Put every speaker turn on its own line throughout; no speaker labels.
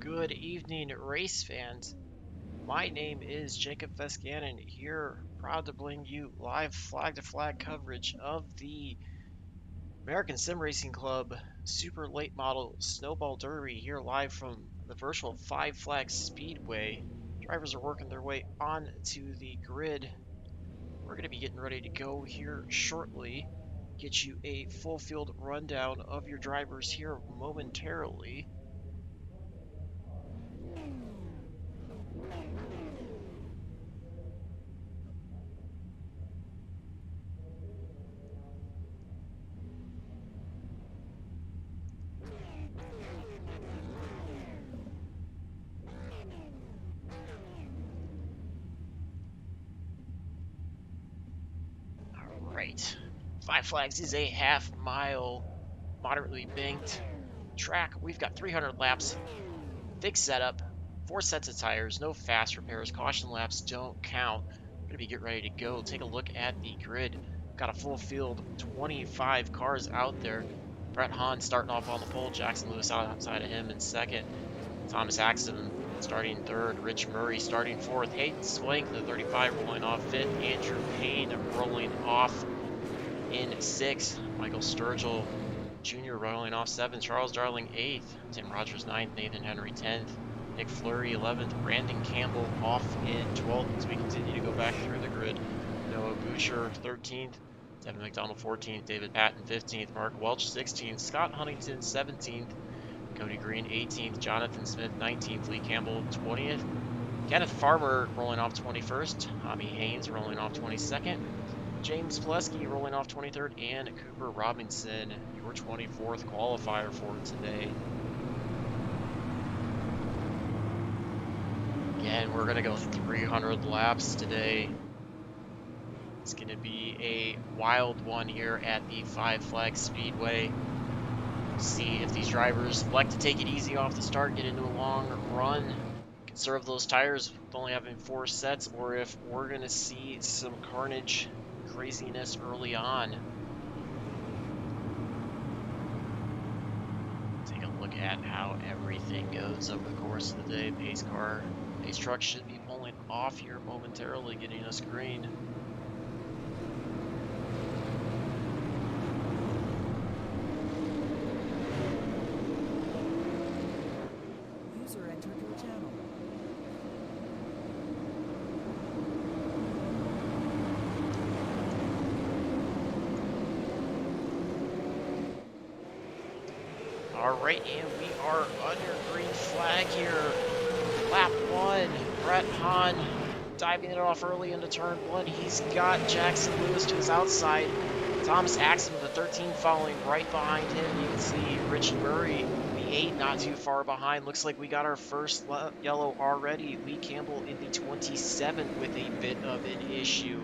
Good evening, race fans. My name is Jacob Vescanen here, proud to bring you live flag-to-flag coverage of the American Sim Racing Club Super Late Model Snowball Derby here live from the virtual Five Flags Speedway. Drivers are working their way onto the grid. We're going to be getting ready to go here shortly. Get you a full field rundown of your drivers here momentarily. Right. Five Flags is a half-mile, moderately banked track. We've got 300 laps, fixed setup, 4 sets of tires, no fast repairs, caution laps don't count. We're gonna be getting ready to go. Take a look at the grid. Got a full field, 25 cars out there. Brett Hahn starting off on the pole, Jackson Lewis outside of him in second, Thomas Axton starting third, Rich Murray starting fourth, Hayden Swank, the 35 rolling off fifth, Andrew Payne rolling off in sixth, Michael Sturgill Jr. rolling off seventh, Charles Darling eighth, Tim Rogers ninth, Nathan Henry 10th, Nick Fleury 11th, Brandon Campbell off in 12th as we continue to go back through the grid. Noah Boucher 13th, Devin McDonald 14th, David Patton 15th, Mark Welch 16th, Scott Huntington 17th, Cody Green 18th, Jonathan Smith 19th, Lee Campbell 20th, Kenneth Farmer rolling off 21st, Tommy Haynes rolling off 22nd, James Plesky rolling off 23rd, and Cooper Robinson, your 24th qualifier for today. Again, we're going to go 300 laps today. It's going to be a wild one here at the Five Flags Speedway. See if these drivers like to take it easy off the start, get into a long run, conserve those tires with only having 4 sets, or if we're going to see some carnage craziness early on. Take a look at how everything goes over the course of the day. Pace truck should be pulling off here momentarily, getting us green.
User entered your channel.
Alright, and we are under green flag here. Lap 1, Brett Hahn diving it off early into turn 1. He's got Jackson Lewis to his outside. Thomas Axon with the 13 following right behind him. You can see Richie Murray, the 8, not too far behind. Looks like we got our first yellow already. Lee Campbell in the 27 with a bit of an issue.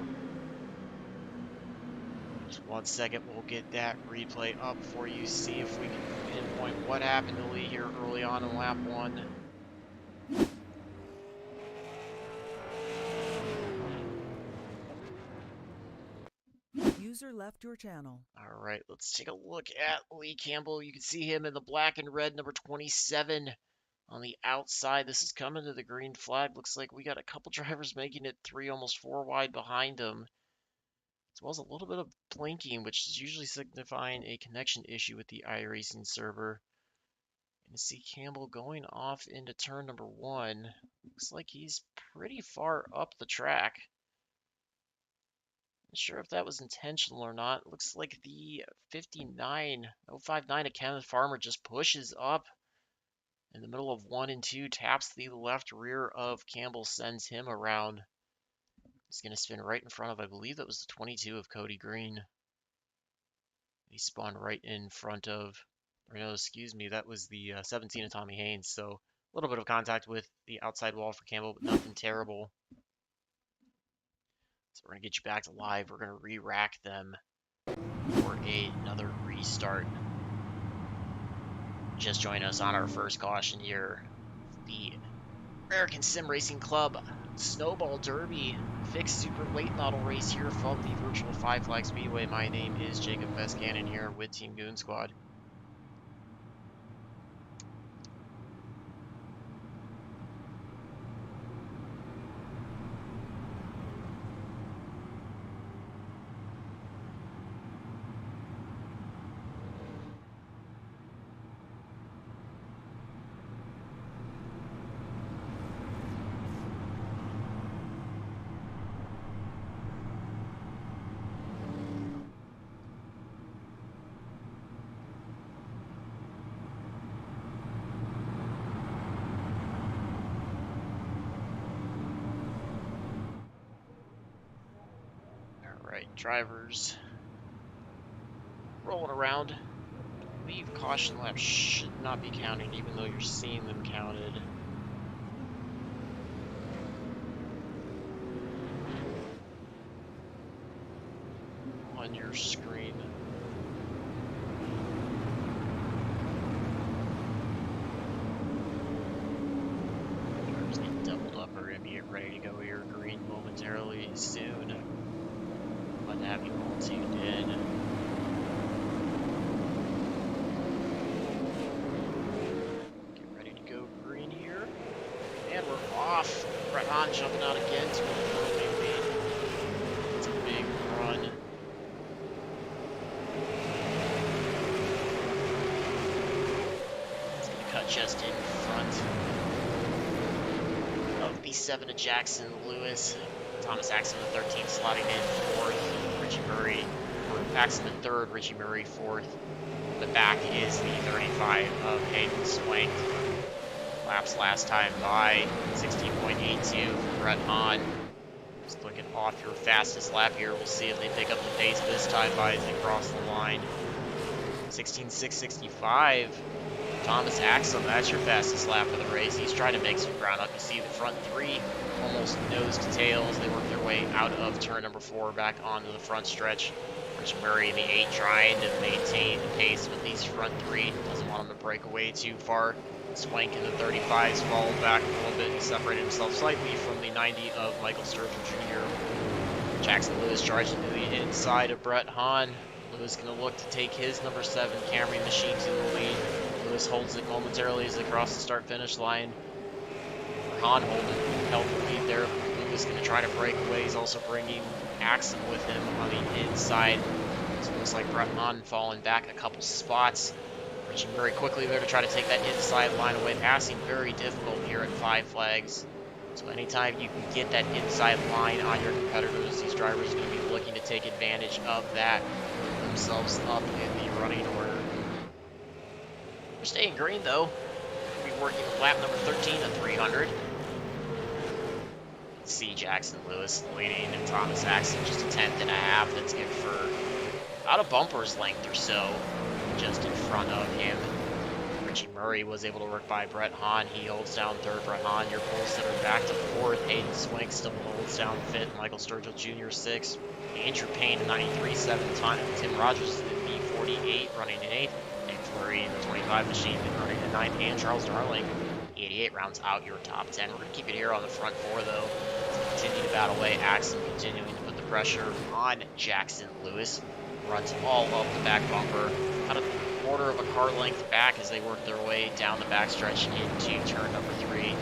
Just 1 second, we'll get that replay up for you, see if we can pinpoint what happened to Lee here early on in lap 1.
User left your channel.
All right, let's take a look at Lee Campbell. You can see him in the black and red, number 27 on the outside. This is coming to the green flag. Looks like we got a couple drivers making it 3, almost 4 wide behind him, as well as a little bit of blinking, which is usually signifying a connection issue with the iRacing server. And to see Campbell going off into turn number 1. Looks like he's pretty far up the track. Not sure if that was intentional or not. Looks like the 059 of Kenneth Farmer just pushes up in the middle of 1 and 2, taps the left rear of Campbell, sends him around. He's going to spin right in front of, I believe that was the 22 of Cody Green. He spun right in front of, or no, excuse me, that was the 17 of Tommy Haynes. So a little bit of contact with the outside wall for Campbell, but nothing terrible. So we're going to get you back to live. We're going to re-rack them for another restart. Just join us on our first caution here. The American Sim Racing Club Snowball Derby fixed super late model race here from the virtual 5 Flag Speedway. My name is Jacob Beskanen here with Team Goon Squad. Alright, drivers rolling around. I believe caution laps should not be counted, even though you're seeing them counted. On your screen. Drivers get doubled up. We're going to be ready to go here green momentarily soon. Glad to have you all tuned in. Get ready to go green here. And we're off. Brett Hahn jumping out again to an early lead. It's a big run. It's going to cut just in front of the 7 of Jackson Lewis. Thomas Axon the 13 slotting in 4th. Richie Murray, or Axon the 3rd, Richie Murray 4th. The back is the 35 of Hayden Swank. Laps last time by 16.82 for Brett Hahn. Just looking off your fastest lap here. We'll see if they pick up the pace this time by as they cross the line. 16.665. Thomas Axon, that's your fastest lap of the race. He's trying to make some ground up. You see the front 3 almost nose to tails. They work their way out of turn number 4 back onto the front stretch. Rich Murray in the 8 trying to maintain the pace with these front 3. Doesn't want him to break away too far. Swank in the 35s followed back a little bit and separated himself slightly from the 90 of Michael Sturgeon Jr. Jackson Lewis charging to the inside of Brett Hahn. Lewis going to look to take his number 7 Camry machine to the lead. Lewis holds it momentarily as they cross the start-finish line. Hahn held the lead there. Lewis going to try to break away. He's also bringing Axum with him on the inside. So it looks like Brett Hahn falling back a couple spots. Reaching very quickly there to try to take that inside line away. Passing very difficult here at 5 Flags. So anytime you can get that inside line on your competitors, these drivers are going to be looking to take advantage of that, put themselves up in the running order. We're staying green though. We'll be working with lap number 13 to 300. See Jackson Lewis leading and Thomas Axon just a tenth and a half. That's good for about a bumper's length or so just in front of him. Richie Murray was able to work by Brett Hahn. He holds down 3rd. Brett Hahn, your pole sitter, back to 4th. Hayden Swink still holds down 5th. Michael Sturgill Jr. 6th. Andrew Payne, 93.7 time. Tim Rogers, the B48, running in 8th. Nick Fleury in the 25 machine, running in 9th. And Charles Darling, 88, rounds out your top 10. We're going to keep it here on the front 4, though. Let's continue to battle away. Axon continuing to put the pressure on Jackson Lewis. Runs all up the back bumper. Out of quarter of a car length back as they work their way down the backstretch into turn number 3.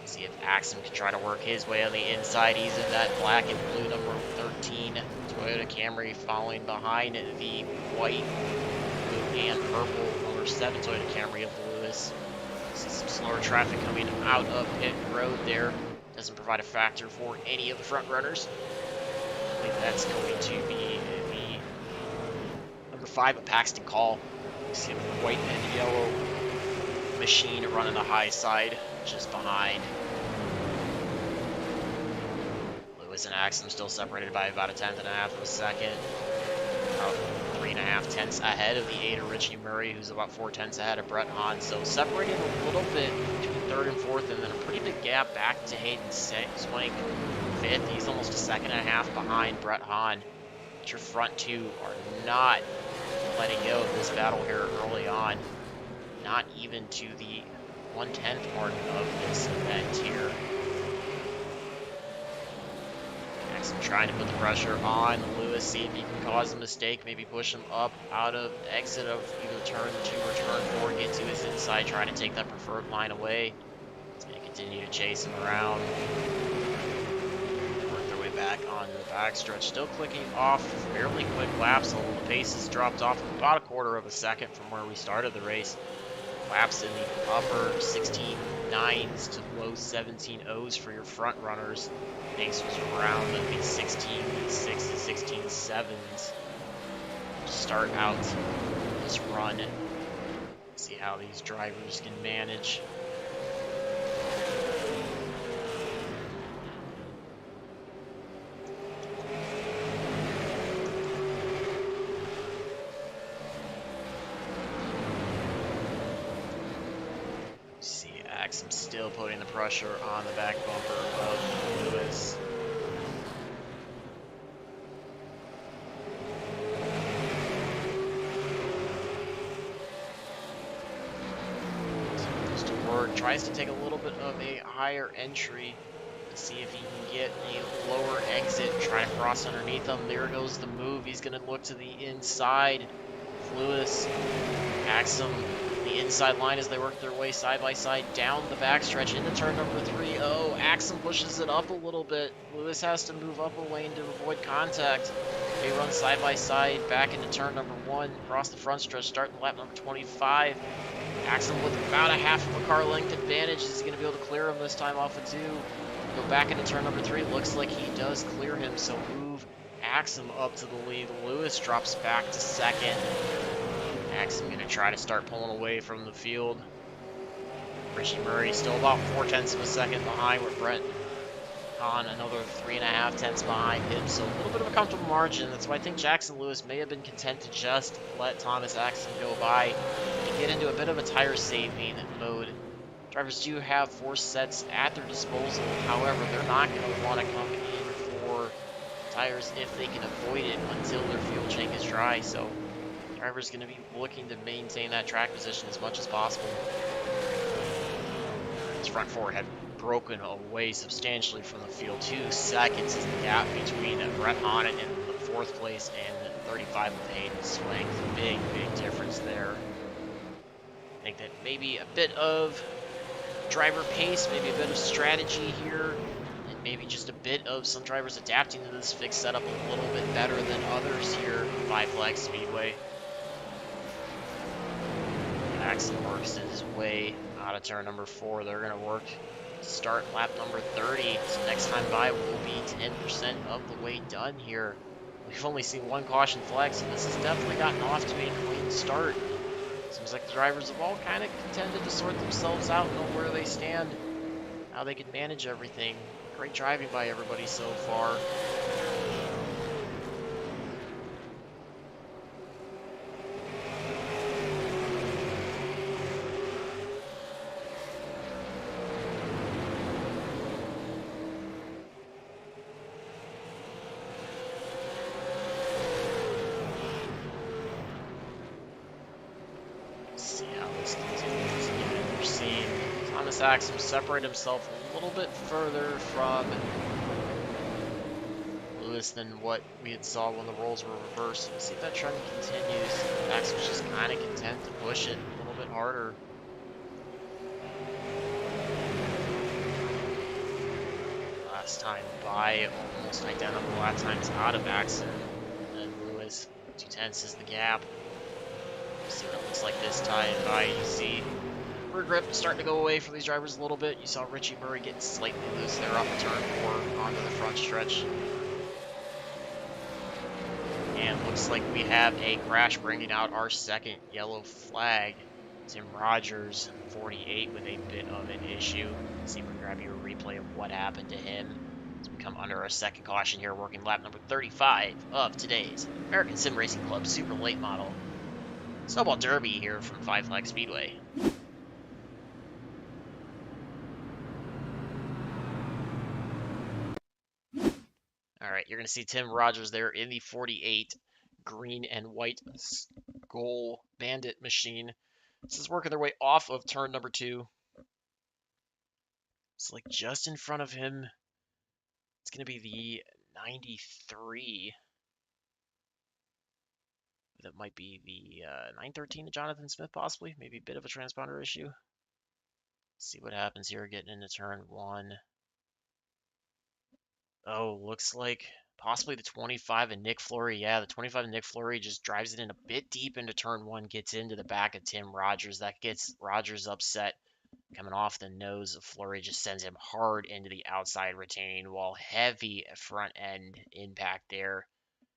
See if Axum can try to work his way on the inside. He's in that black and blue number 13 Toyota Camry, following behind the white, blue, and purple number 7 Toyota Camry of Lewis. See some slower traffic coming out of pit road there. Doesn't provide a factor for any of the front runners. I believe that's going to be the number 5 at Paxton Call. You see the white and yellow machine running the high side just behind. Lewis and Axum still separated by about a tenth and a half of a second. About 3.5 tenths ahead of the 8 of Richie Murray, who's about 4 tenths ahead of Brett Hahn. So separating a little bit between 3rd and 4th, and then a pretty big gap back to Hayden Swank. 5th, he's almost a second and a half behind Brett Hahn. But your front 2 are not letting go of this battle here early on. Not even to the 1/10 mark of this event here. Axum trying to put the pressure on Lewis, see if he can cause a mistake, maybe push him up out of exit of either turn 2 or turn 4, get to his inside, try to take that preferred line away. He's going to continue to chase him around. Back on the backstretch, still clicking off fairly quick laps, although the pace has dropped off about a quarter of a second from where we started the race. Laps in the upper 16.9s to low 17.0s for your front runners. Pace was around the 16.6 to 16.7s to start out this run. See how these drivers can manage. I'm still putting the pressure on the back bumper of Lewis. So goes to work, tries to take a little bit of a higher entry to see if he can get a lower exit, try to cross underneath him. There goes the move. He's going to look to the inside. Lewis, Axum, the inside line as they work their way side by side down the backstretch into turn number 3. Oh, Axum pushes it up a little bit. Lewis has to move up a lane to avoid contact. They run side by side back into turn number 1, across the front stretch, starting lap number 25. Axum with about a half of a car length advantage. Is he going to be able to clear him this time off of 2? Go back into turn number 3. Looks like he does clear him, so move Axum up to the lead. Lewis drops back to 2nd. Axum going to try to start pulling away from the field. Richie Murray still about 4 tenths of a second behind, with Brett Hahn another 3.5 tenths behind him. So a little bit of a comfortable margin. That's why I think Jackson Lewis may have been content to just let Thomas Axum go by and get into a bit of a tire saving mode. Drivers do have 4 sets at their disposal. However, they're not going to want to come in for tires if they can avoid it until their fuel tank is dry. So driver's going to be looking to maintain that track position as much as possible. It's front 4 ahead. broken away substantially from the field. 2 seconds is the gap between Brett Honnet in the 4th place and 35 with Hayden Swank. Big difference there. I think that maybe a bit of driver pace, maybe a bit of strategy here, and maybe just a bit of some drivers adapting to this fixed setup a little bit better than others here at Five Flags Speedway. Axel works his way out of turn number 4. They're going to work to start lap number 30. So next time by, we'll be 10% of the way done here. We've only seen 1 caution flag, so this has definitely gotten off to a clean start. Seems like the drivers have all kind of tended to sort themselves out, know where they stand, how they can manage everything. Great driving by everybody so far. See how this continues. Again, we're seeing Thomas Axum separate himself a little bit further from Lewis than what we had saw when the roles were reversed. We'll see if that trend continues. Axum's just kind of content to push it a little bit harder. Last time by, almost identical lap times out of Axum and Lewis. 2/10 is the gap. See what it looks like this time by. You see rear grip starting to go away for these drivers a little bit. You saw Richie Murray getting slightly loose there off the turn 4 onto the front stretch. And looks like we have a crash bringing out our 2nd yellow flag. Tim Rogers, 48, with a bit of an issue. Let's see if we can grab you a replay of what happened to him. As we come under our 2nd caution here, working lap number 35 of today's American Sim Racing Club Super Late Model Snowball Derby here from Five Flags Speedway. Alright, you're going to see Tim Rogers there in the 48 green and white Skull Bandit machine. This is working their way off of turn number 2. It's like just in front of him. It's going to be the 93. That might be the 913 to Jonathan Smith, possibly. Maybe a bit of a transponder issue. Let's see what happens here getting into turn 1. Oh, looks like possibly the 25 and Nick Flory. Yeah, the 25 and Nick Flory just drives it in a bit deep into turn 1, gets into the back of Tim Rogers. That gets Rogers upset. Coming off the nose of Flory just sends him hard into the outside retaining wall. Heavy front end impact there.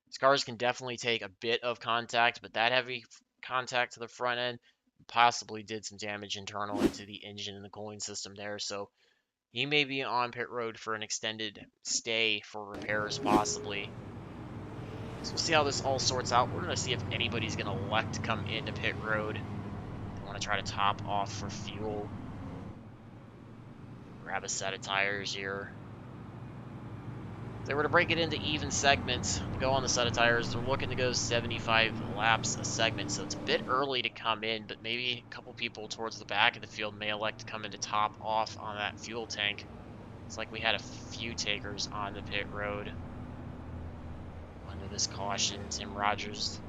These cars can definitely take a bit of contact, but that heavy contact to the front end possibly did some damage internally to the engine and the cooling system there. So he may be on pit road for an extended stay for repairs, possibly. So we'll see how this all sorts out. We're going to see if anybody's going to elect to come into pit road. They want to try to top off for fuel. Grab a set of tires here. If they were to break it into even segments, go on the set of tires, they're looking to go 75 laps a segment, so it's a bit early to come in, but maybe a couple people towards the back of the field may elect to come in to top off on that fuel tank. It's like we had a few takers on the pit road. Under this caution, Tim Rogers.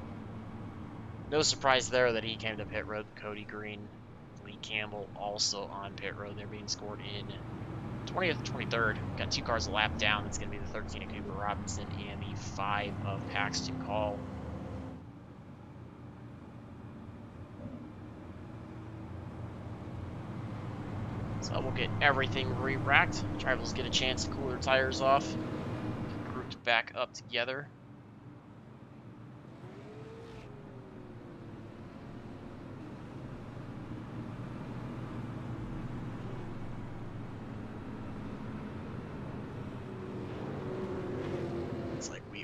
No surprise there that he came to pit road. Cody Green, Lee Campbell also on pit road. They're being scored in 20th, 23rd. Got 2 cars a lap down. That's going to be the 13 of Cooper Robinson and the 5 of Paxton Call. So we'll get everything re-racked. Drivers get a chance to cool their tires off. Grouped back up together.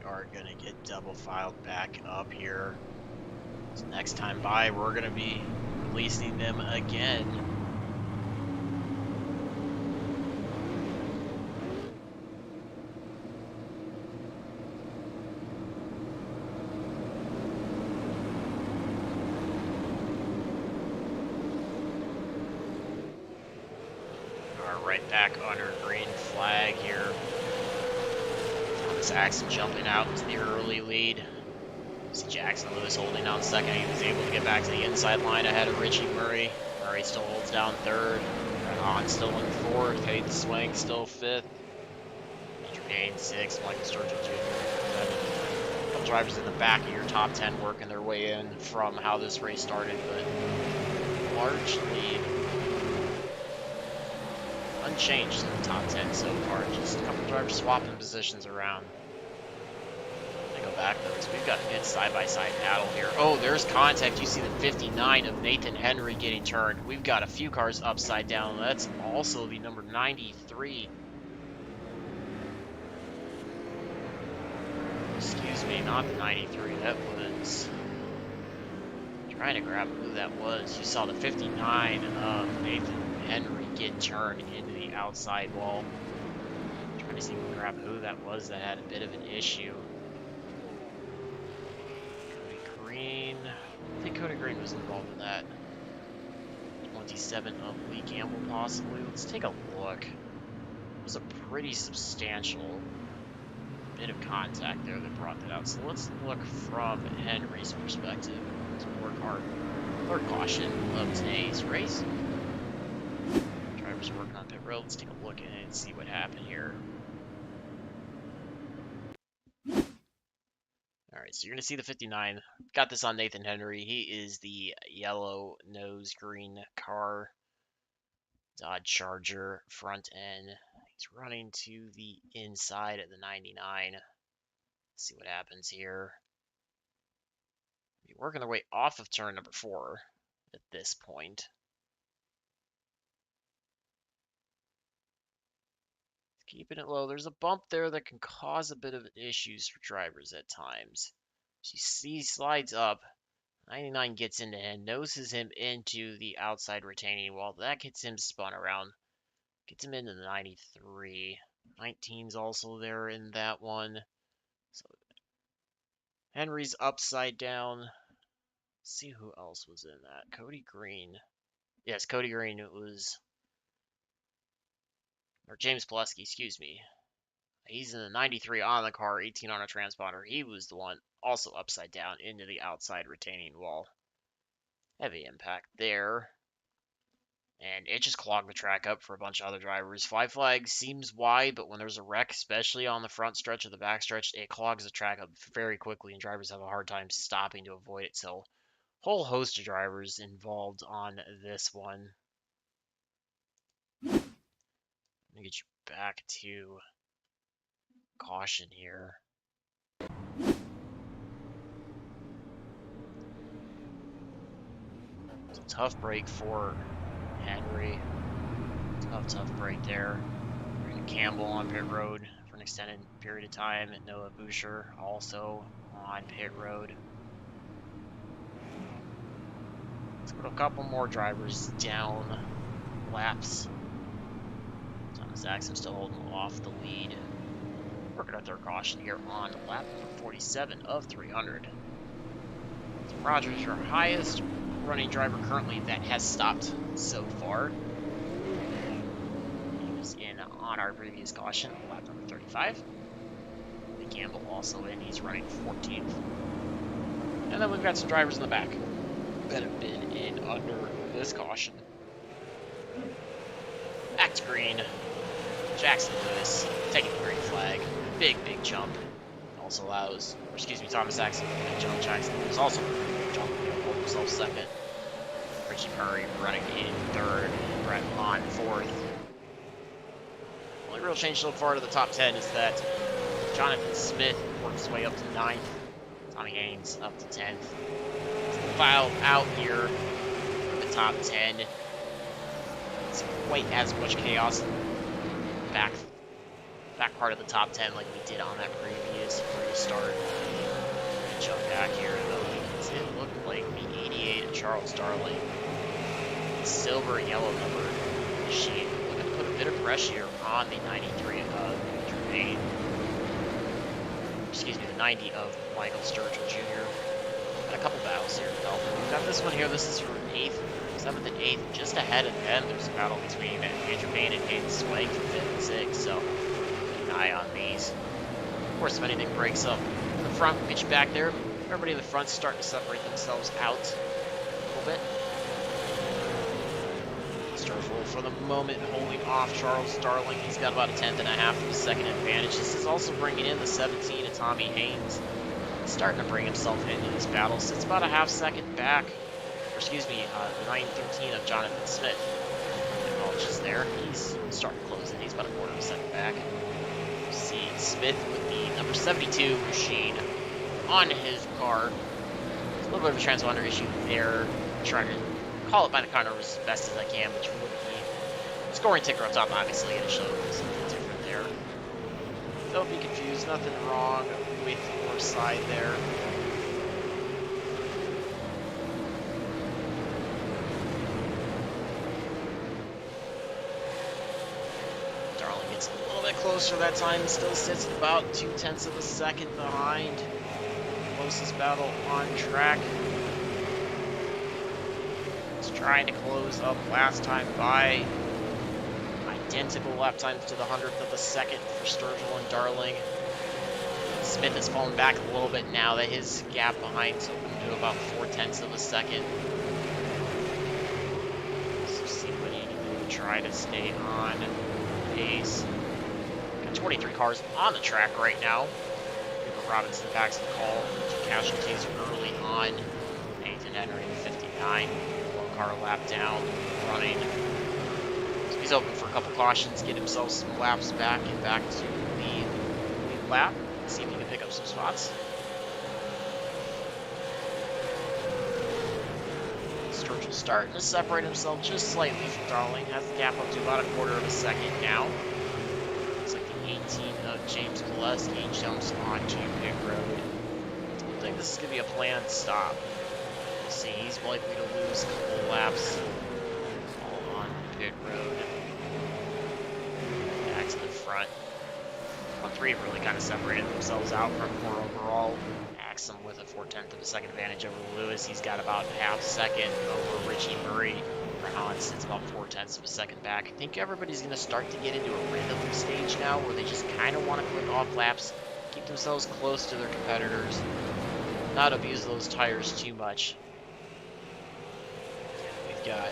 Are going to get double filed back up here. So next time by, we're going to be releasing them again. right back under green flag here. Thomas Axon jumping out into the early lead. See Jackson Lewis holding on second. He was able to get back to the inside line ahead of Richie Murray. Murray still holds down third. Hahn still in fourth. Hayden Swank still fifth. Andrew Haynes sixth. Michael Sturgill Jr. A couple drivers in the back of your top 10 working their way in from how this race started, but largely unchanged in the top 10 so far. Just a couple drivers swapping positions around. Go back though, because we've got a good side-by-side battle here. Oh, there's contact. You see the 59 of Nathan Henry getting turned. We've got a few cars upside down. That's also the number 93. Excuse me, not the 93. That was... trying to grab who that was. You saw the 59 of Nathan Henry get turned into the outside wall. Trying to see if we can grab who that was that had a bit of an issue. I think Cody Green was involved in that. 27 of Lee Campbell, possibly. Let's take a look. It was a pretty substantial bit of contact there that brought that out. So let's look from Henry's perspective. Let's work hard. Third caution of today's race. Drivers working on pit road. Let's take a look at it and see what happened here. Alright, so you're going to see the 59. Got this on Nathan Henry. He is the yellow nose green car. Dodge Charger front end. He's running to the inside of the 99. Let's see what happens here. Be working their way off of turn number 4 at this point. Keeping it low. There's a bump there that can cause a bit of issues for drivers at times. So you see he slides up. 99 gets into him, noses him into the outside retaining wall. That gets him spun around. Gets him into the 93. 19's also there in that one. So Henry's upside down. Let's see who else was in that. Cody Green. Yes, Cody Green. It was... or James Pulaski, excuse me. He's in the 93 on the car, 18 on a transponder. He was the one also upside down into the outside retaining wall. Heavy impact there. And it just clogged the track up for a bunch of other drivers. 5 flags seems wide, but when there's a wreck, especially on the front stretch or the back stretch, it clogs the track up very quickly, and drivers have a hard time stopping to avoid it. So, whole host of drivers involved on this one. Let me get you back to caution here. It's a tough break for Henry. Tough break there. Brandon Campbell on pit road for an extended period of time. And Noah Boucher also on pit road. Let's put a couple more drivers down laps. Thomas Axon still holding off the lead. Working out their caution here on lap number 47 of 300. So Rogers, your highest running driver currently that has stopped so far. He was in on our previous caution, lap number 35. Lee Campbell also in, he's running 14th. And then we've got some drivers in the back that have been in under this caution. Back to green. Jackson Lewis taking the green flag. Big jump. Also allows, or excuse me, Thomas Axon, big jump. Jackson Lewis also big jump. He'll hold himself second. Richie Murray running in third. Brett Hahn fourth. Only real change so far to the top 10 is that Jonathan Smith works his way up to 9th. Tommy Haynes up to 10th. Filed out here for the top 10. It's quite as much chaos back part of the top 10 like we did on that previous restart. Jump back here though. It looked like the 88 of Charles Darling. Silver and yellow number machine. Looking to put a bit of pressure on the 93 of Andrew Haynes. Excuse me, the 90 of Michael Sturgill Jr. Got a couple battles here. We've got this one here. This is for 8th. Is 7th and 8th. Just ahead of them, there's a battle between Andrew Payne and Hayden Swank for 5th and 6th, so keep an eye on these. Of course, if anything breaks up in the front, we'll get you back there. Everybody in the front's starting to separate themselves out a little bit. Sturgill for the moment holding off Charles Darling. He's got about a 10th and a half of a second advantage. This is also bringing in the 17 of Tommy Haynes. He's starting to bring himself into these battles. It's about a half second back. Or excuse me, 9:13 of Jonathan Smith. Apologies there. He's starting to close in. He's about a quarter of a second back. You see Smith with the number 72 machine on his car. There's a little bit of a transponder issue there. Trying to call it by the car numbers as best as I can, but with the scoring ticker up top, obviously going to show something different there. Don't be confused, nothing wrong with your side there. Darling gets a little bit closer that time, still sits at about 0.2 of a second behind. Closest battle on track. Trying to close up last time by identical lap times to the 100th of a second for Sturgill and Darling. Smith has fallen back a little bit now that his gap behind's open to about 0.4 of a second. So see what he can do to try to stay on pace. Got 23 cars on the track right now. Cooper Robinson backs the call. Two casualties early on. Nathan Henry 59. Car lap down, running. So he's open for a couple cautions, get himself some laps back, get back to the lead lap, see if he can pick up some spots. Sturgill starting to separate himself just slightly from Darling, has the gap up to about a quarter of a second now. Looks like the 18 of James Gillespie jumps onto pit road. I think this is going to be a planned stop. See, he's likely to lose a couple laps all on pit road. Back to the front. Front three have really kind of separated themselves out from 4 overall. Axum with a 0.4 of a second advantage over Lewis. He's got about half second over Richie Murray. Rehan sits about 0.4 of a second back. I think everybody's going to start to get into a rhythm stage now where they just kind of want to click off laps, keep themselves close to their competitors, not abuse those tires too much. Got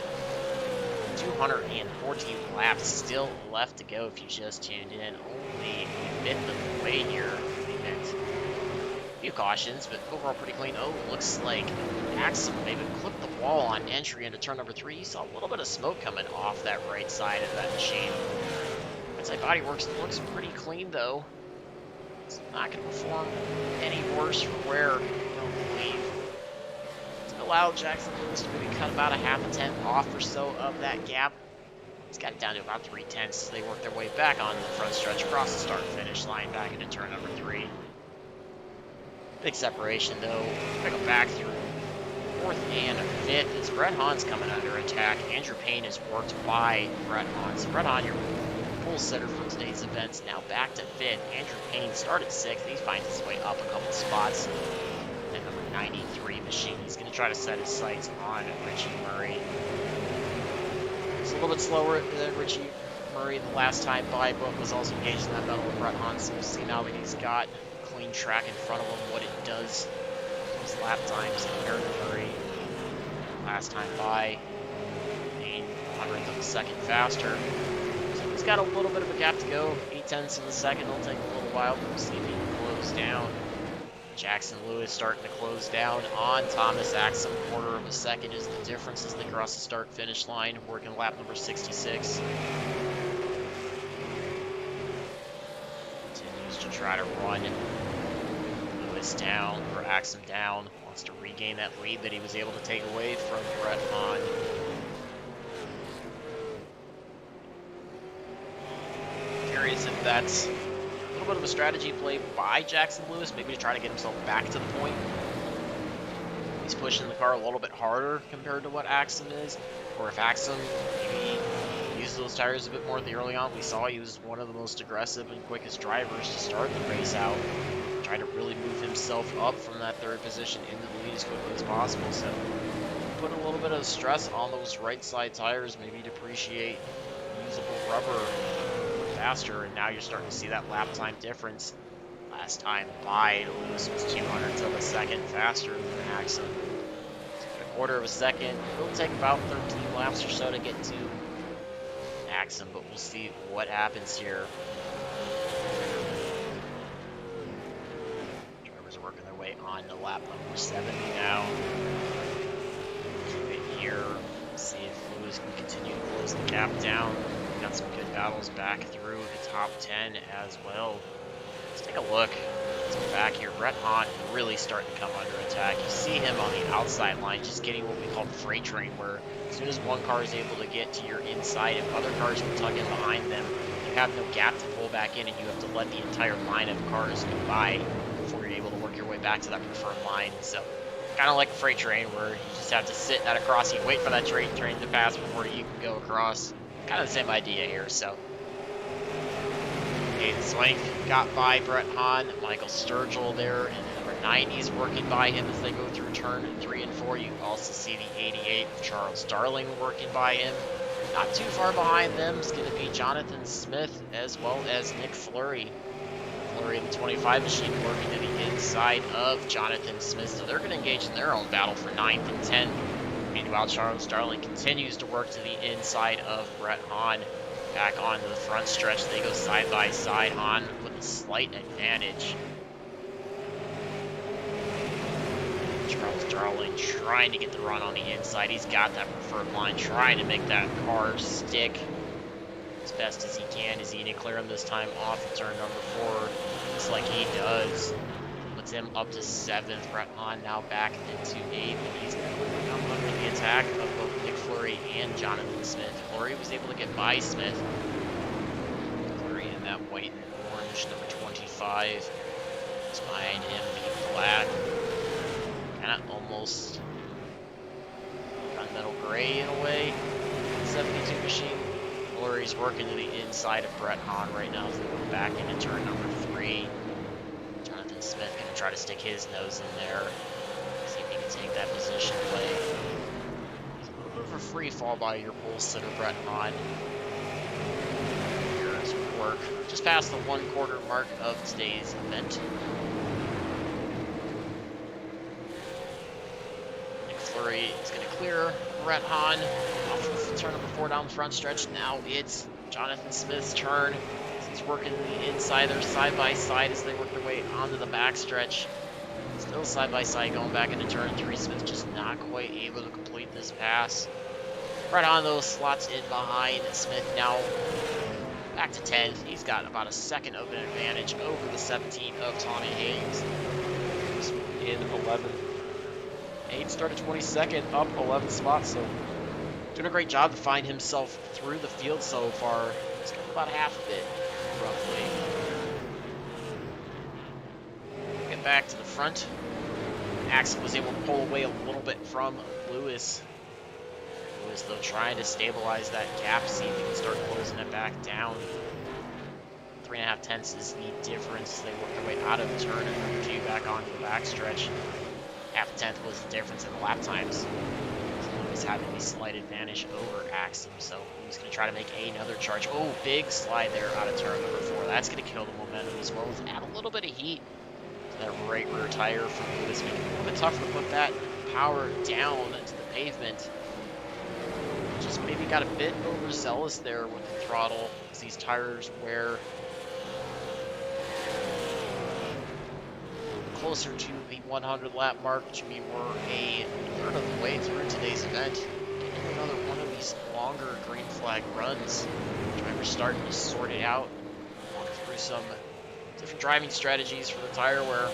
214 laps still left to go if you just tuned in. Only a fifth of the way here. A few cautions, but overall pretty clean. Oh, looks like Axum maybe clipped the wall on entry into turn number 3. You saw a little bit of smoke coming off that right side of that machine. I'd say bodyworks looks pretty clean though. It's not going to perform any worse for wear, I don't believe. Allowed Jackson Lewis to maybe cut about a half a tenth off or so of that gap. He's got it down to about 0.3 as they work their way back onto the front stretch across the start-finish line back into turn number 3. Big separation though. Pick up back through 4th and 5th as Brett Hahn's coming under attack. Andrew Payne is worked by Brett Hahn. So Brett Hahn, your pole setter for today's events, now back to 5th. Andrew Payne started 6th. He finds his way up a couple spots. 93 machine. He's going to try to set his sights on Richie Murray. It's a little bit slower than Richie Murray the last time by, but was also engaged in that battle with Brett Hahn. So we'll see now that he's got a clean track in front of him, what it does. His lap times compared to Murray last time by. 100th of a second faster. So he's got a little bit of a gap to go. 0.8 of a second. It'll take a little while, but we'll see if he can close down. Jackson Lewis starting to close down on Thomas Axum. 1/4 of a second is the difference as they cross the start-finish line, working lap number 66. Continues to try to run Lewis down, or Axum down. Wants to regain that lead that he was able to take away from Brett Hahn. Curious if that's a little bit of a strategy play by Jackson Lewis, maybe to try to get himself back to the point. He's pushing the car a little bit harder compared to what Axum is, or if Axum maybe uses those tires a bit more at the early on. We saw he was one of the most aggressive and quickest drivers to start the race out, trying to really move himself up from that 3rd position into the lead as quickly as possible. So put a little bit of stress on those right side tires, maybe depreciate usable rubber faster, and now you're starting to see that lap time difference. Last time by, Lewis was 200ths of a second faster than Axum. A quarter of a second. It'll take about 13 laps or so to get to Axum, but we'll see what happens here. Drivers are working their way on to lap number 70 now. Keep it here. See if Lewis can continue to close the gap down. Got some good battles back through the top 10 as well. Let's take a look. Let's go back here. Brett Hahn really starting to come under attack. You see him on the outside line just getting what we call freight train, where as soon as one car is able to get to your inside, if other cars can tug in behind them, you have no gap to pull back in, and you have to let the entire line of cars go by before you're able to work your way back to that preferred line. So kind of like a freight train, where you just have to sit at a crossing, wait for that train to pass before you can go across. Kind of the same idea here. So Hayden Swank got by Brett Hahn. Michael Sturgill there in number 90 is working by him as they go through turn 3 and 4. You also see the 88 of Charles Darling working by him. Not too far behind them is going to be Jonathan Smith as well as Nick Fleury. Fleury, the 25 machine, working to the inside of Jonathan Smith. So they're going to engage in their own battle for 9th and 10th. Meanwhile, Charles Darling continues to work to the inside of Brett Hahn. Back onto the front stretch, they go side by side. Hahn with a slight advantage. Charles Darling trying to get the run on the inside. He's got that preferred line, trying to make that car stick as best as he can. Is he going to clear him this time off of turn number 4? Looks like he does. Puts him up to 7th. Brett Hahn now back into 8th, and he's going to come under the attack of both Nick Fleury and Jonathan Smith. Fleury was able to get by Smith. Fleury in that white and orange number 25. It's behind him, the black. Kind of almost gunmetal gray in a way. 72 machine. Fleury's working to the inside of Brett Hahn right now as they go back into turn number 3. Jonathan Smith going to try to stick his nose in there. See if he can take that position play. It's a little bit of a free fall by your pole sitter, Brett Hahn. Here's work. Just past the 1/4 mark of today's event. Nick Fleury is going to clear Brett Hahn off of turn number 4 down the front stretch. Now it's Jonathan Smith's turn. He's working the inside there side by side as they work their way onto the back stretch. Still side by side going back into turn 3. Smith just not quite able to complete this pass. Right on those slots in behind. Smith now back to 10th. He's got about a second of an advantage over the 17 of Tommy Hayes.
In 11th. Hayes started 22nd, up 11 spots, so
Doing a great job to find himself through the field so far. He's got about half of it, roughly. Get back to the front. Axel was able to pull away a little bit from Lewis. Lewis, though, trying to stabilize that gap, see if he can start closing it back down. 3.5 tenths is the difference. They work their way out of turn and 2 back onto the backstretch. Half a tenth was the difference in the lap times. Lewis having the slight advantage over Axum, so he's going to try to make another charge. Oh, big slide there out of turn number 4. That's going to kill the momentum as well. Add a little bit of heat to that right rear tire from Lewis, making it a little bit tougher to put that power down to the pavement. Just maybe got a bit overzealous there with the throttle as these tires wear closer to the 100 lap mark, which means we're a third of the way through today's event. Getting another one of these longer green flag runs. Drivers starting to sort it out, walk through some different driving strategies for the tire wear.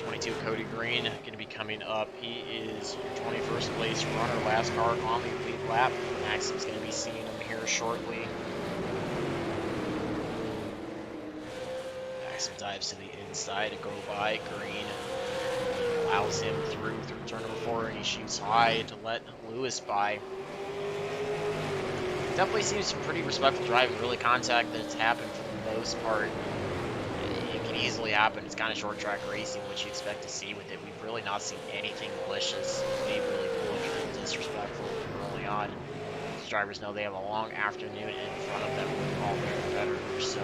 22 Cody Green going to be coming up. He is your 21st place runner, last car on the lead lap. Maxim's going to be seeing him here shortly. Maxim dives to the inside to go by Green. Allows him through turn number 4, and he shoots high to let Lewis by. Definitely seems some pretty respectful driving, really contact that's happened for the most part. You can easily happen. It's kind of short track racing, which you expect to see with it. We've really not seen anything malicious, maybe really foolish or disrespectful early on. These drivers know they have a long afternoon in front of them with all their competitors, so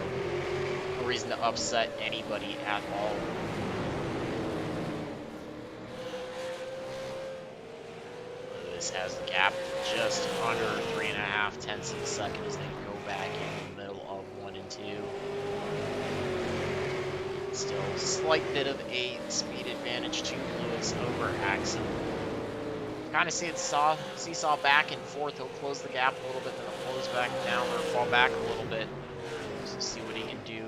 no reason to upset anybody at all. Lewis has the gap just under 3.5 tenths of a second as they go back in the middle of 1 and 2. Still a slight bit of a speed advantage to Lewis over Axel. Kind of see it seesaw back and forth. He'll close the gap a little bit, then he'll close back down or fall back a little bit. So see what he can do.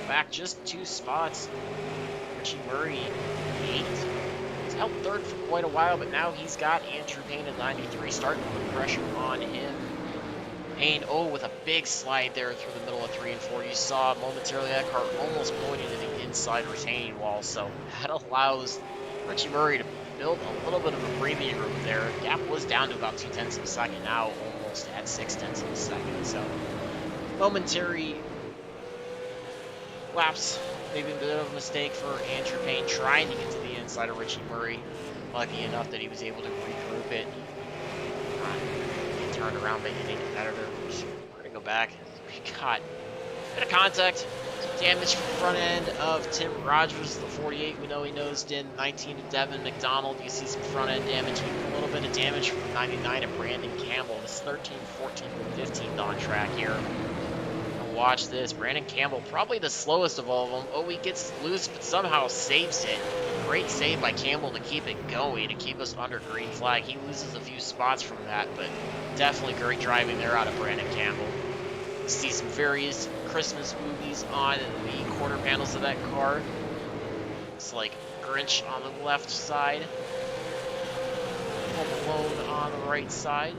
Back just 2 spots. Richie Murray, 8. He's held third for quite a while, but now he's got Andrew Payne at 93, starting to put pressure on him. Payne, with a big slide there through the middle of 3 and 4. You saw momentarily that car almost going into the inside retaining wall, so that allows Richie Murray to build a little bit of a breathing room there. Gap was down to about 2 tenths of a second, now almost at 6 tenths of a second, so momentary lapse, maybe a bit of a mistake for Andrew Payne trying to get to the inside of Richie Murray. Lucky enough that he was able to regroup it. Turned around by any competitor. We're gonna go back. We got a bit of contact. Some damage from the front end of Tim Rogers, the 48. We know he nosed in. 19 to Devin McDonald. You see some front end damage. Even a little bit of damage from 99 to Brandon Campbell. This 13, 14, and 15 on track here. And watch this. Brandon Campbell, probably the slowest of all of them. He gets loose, but somehow saves it. Great save by Campbell to keep it going, to keep us under green flag. He loses a few spots from that, but definitely great driving there out of Brandon Campbell. See some various Christmas movies on the quarter panels of that car. It's like Grinch on the left side, Home Alone on the right side.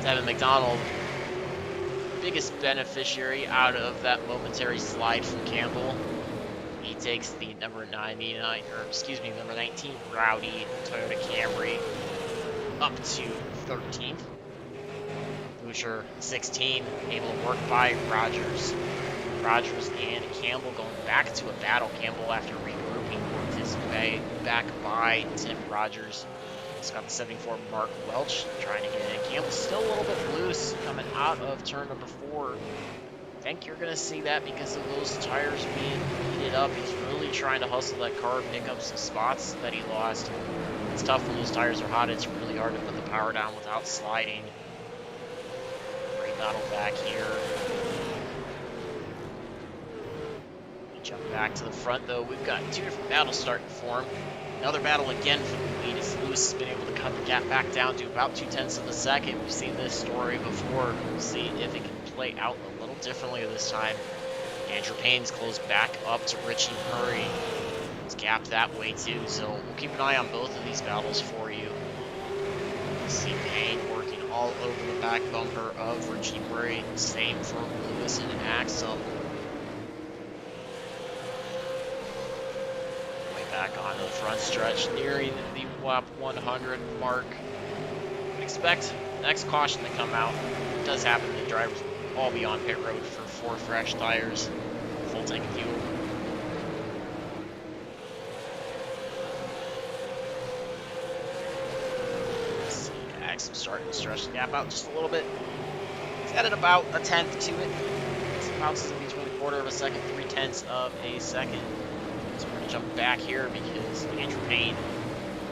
Devin McDonald, biggest beneficiary out of that momentary slide from Campbell. He takes the number 19 Rowdy Toyota Camry up to 13th. Boucher 16, able to work by Rogers. Rogers and Campbell going back to a battle. Campbell, after regrouping, worked his way back by Tim Rogers. He's got the 74 Mark Welch trying to get in. Campbell's still a little bit loose coming out of turn number 4. I think you're going to see that because of those tires being heated up. He's really trying to hustle that car, pick up some spots that he lost. It's tough when those tires are hot. It's really hard to put the power down without sliding. Great battle back here. We jump back to the front, though. We've got 2 different battles starting to form. Another battle again for the lead as Lewis has been able to cut the gap back down to about 2 tenths of a second. We've seen this story before. We'll see if it can play out a little differently this time. Andrew Payne's closed back up to Richie Murray. It's gapped that way too, so we'll keep an eye on both of these battles for you. You see Payne working all over the back bumper of Richie Murray. Same for Lewis and Axel. Way back on the front stretch, nearing the lap 100 mark. Expect the next caution to come out. It does happen, the drivers will all be on pit road for 4 fresh tires, full tank of fuel. See, Axel starting to stretch the gap out just a little bit. He's added about a tenth to it. It bounces in between a quarter of a second, 3/10 of a second. So we're going to jump back here because Andrew Payne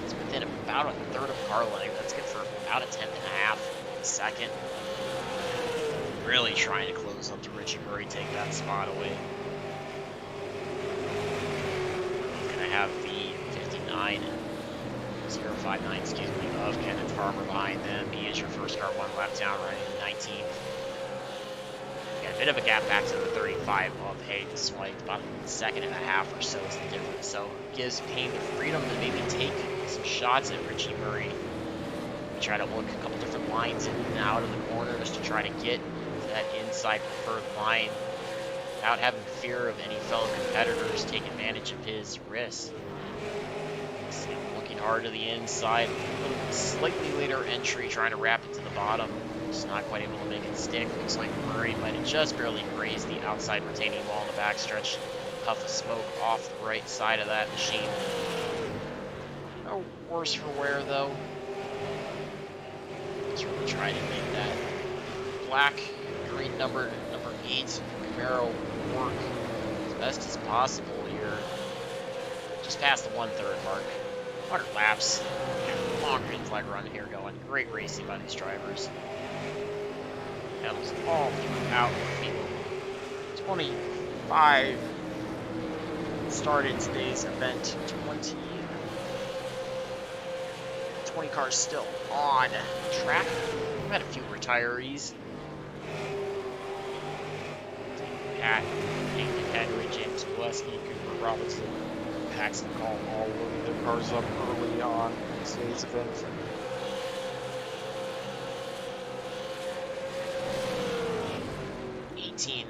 is within about a third of car length. That's good for about a 10.5 second. Really trying to close up to Richie Murray, take that spot away. He's going to have the 059, excuse me, of Kenneth Farmer behind them. He is your first car, 1 lap down, running 19th. Got a bit of a gap back to the 35 of Hayden Swipe, about a second and a half or so is the difference. So gives Payne the freedom to maybe take some shots at Richie Murray. We try to look a couple different lines in and out of the corner just to try to get that inside preferred line without having fear of any fellow competitors taking advantage of his risks. See him looking hard to the inside, a little slightly later entry, trying to wrap it to the bottom. Just not quite able to make it stick. Looks like Murray might have just barely grazed the outside retaining wall in the backstretch. Puff of smoke off the right side of that machine. No worse for wear though. Just really trying to make that black, green number 8 Camaro work as best as possible here. Just past the 1/3 mark. 100 laps. Long green flag run here going. Great racing by these drivers. Pedals all throughout the field. 25 started today's event. 20 cars still on track. We've had a few retirees. Pat, Nathan Henry, James Gillespie, Cooper Robinson, Paxton Call all loading their cars up early on in today's event. $18,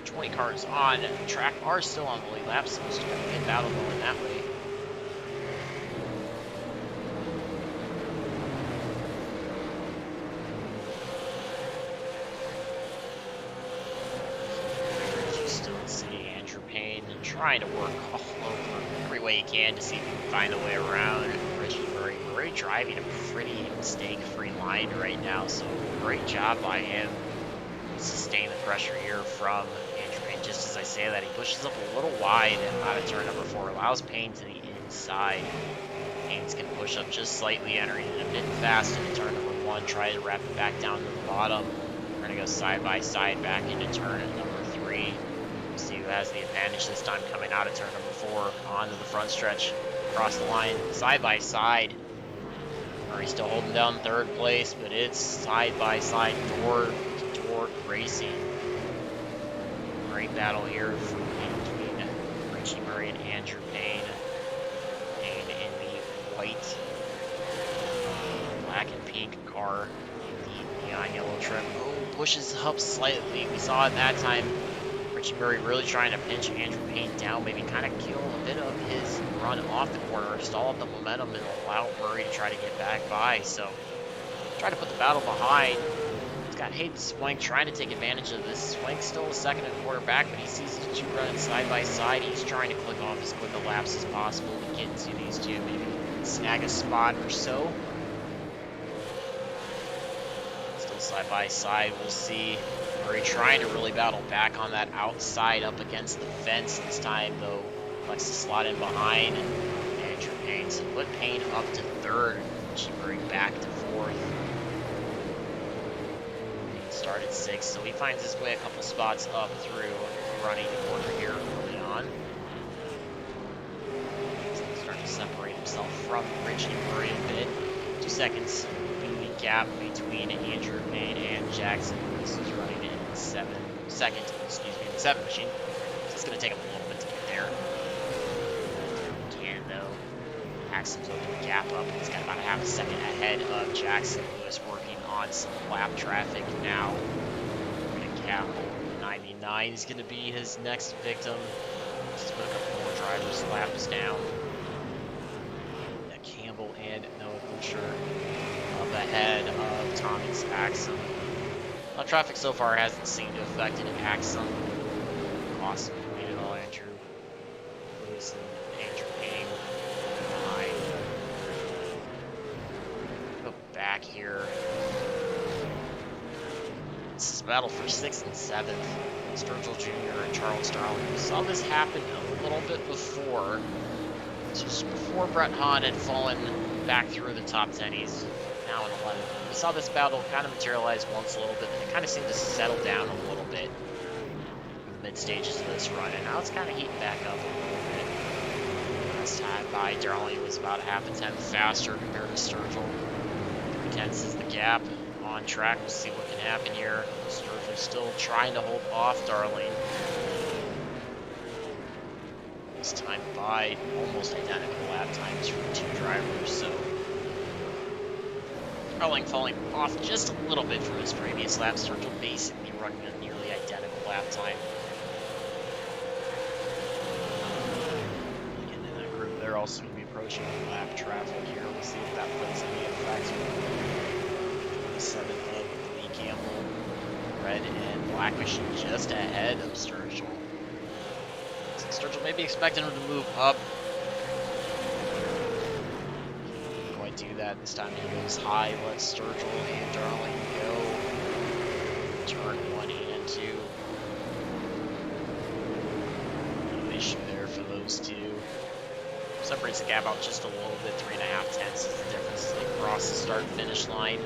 20 cars on track are still on the lead lap, so it's a good battle going that way. Trying to work all over every way he can to see if he can find a way around Richie Murray. Murray driving a pretty mistake-free line right now, so great job by him to sustain the pressure here from Andrew Payne. Just as I say that, he pushes up a little wide out of turn number 4, allows Payne to the inside. Payne's going to push up just slightly, entering it a bit fast into turn number 1, try to wrap it back down to the bottom. We're going to go side by side back into turn number 3. See who has the advantage this time coming out of turn number 4 onto the front stretch, across the line, side by side. Murray's still holding down 3rd place, but it's side by side, door to door racing. Great battle here between Richie Murray and Andrew Payne. Payne in the white, black and pink car, the neon yellow trim. Oh, pushes up slightly. We saw it that time. Richie Murray really trying to pinch Andrew Payne down, maybe kind of kill a bit of his run off the corner, stall up the momentum, and allow Murray to try to get back by. So, try to put the battle behind. He's got Hayden Swank trying to take advantage of this. Swank's still a 2nd and quarterback, but he sees the 2 running side by side. He's trying to click off as quick a laps as possible to get to these 2, maybe snag a spot or so. Still side by side, we'll see. Murray trying to really battle back on that outside up against the fence this time, though. Likes to slot in behind Andrew Payne. So put Payne up to 3rd. Richie Murray back to 4th. Payne started 6th, so he finds his way a couple spots up through running the corner here early on. So he's starting to separate himself from Richie Murray a bit. 2 seconds gap between Andrew Payne and Jackson. This is running in 7th, in the 7 machine. So it's going to take him a little bit to get there. Can though. Paxton's open the gap up. He's got about a half a second ahead of Jackson, who is working on some lap traffic now. Campbell, 99 is going to be his next victim. Just put a couple more drivers' laps down. Campbell and Noah Boucher up ahead of Thomas Axum. Traffic so far hasn't seemed to have affected Axum. Awesome point at all, Andrew. Lewis and Andrew Payne behind. Go back here. This is a battle for 6th and 7th. Sturgill Jr. and Charles Darling. We saw this happen a little bit before. Just before Brett Hahn had fallen back through the top 10, he's now in 11th. We saw this battle kind of materialize once a little bit, and it kind of seemed to settle down a little bit in the mid stages of this run, and now it's kind of heating back up a little bit. Last time by Darling was about a half a tenth faster compared to Sturgill. 3/10 is the gap on track. We'll see what can happen here. Sturgill still trying to hold off Darling. This time by almost identical lap times for the 2 drivers, so Darling falling off just a little bit from his previous lap. Sturgill basically running a nearly identical lap time. Getting in that group, they're also going to be approaching lap traffic here. We'll see if that puts any effect on the 7th of the weekend. red and black machine just ahead of Sturgill. So Sturgill may be expecting him to move up. Didn't quite do that. This time he goes high, lets Sturgill and Darling go. Turn 1 and 2. No issue there for those two. Separates the gap out just a little bit, 3.5 tenths is the difference across the start and finish line.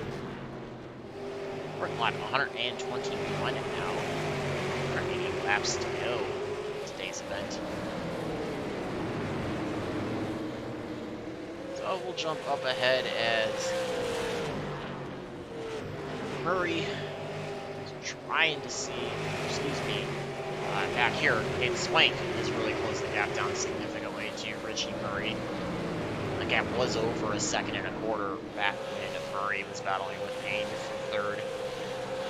We're in lap 121 now. 180 laps to go in today's event. So we'll jump up ahead as Murray is trying to see, back here, Hayden Swank has really closed the gap down significantly to Richie Murray. The gap was over 1.25 seconds back when Murray was battling with Payne for third.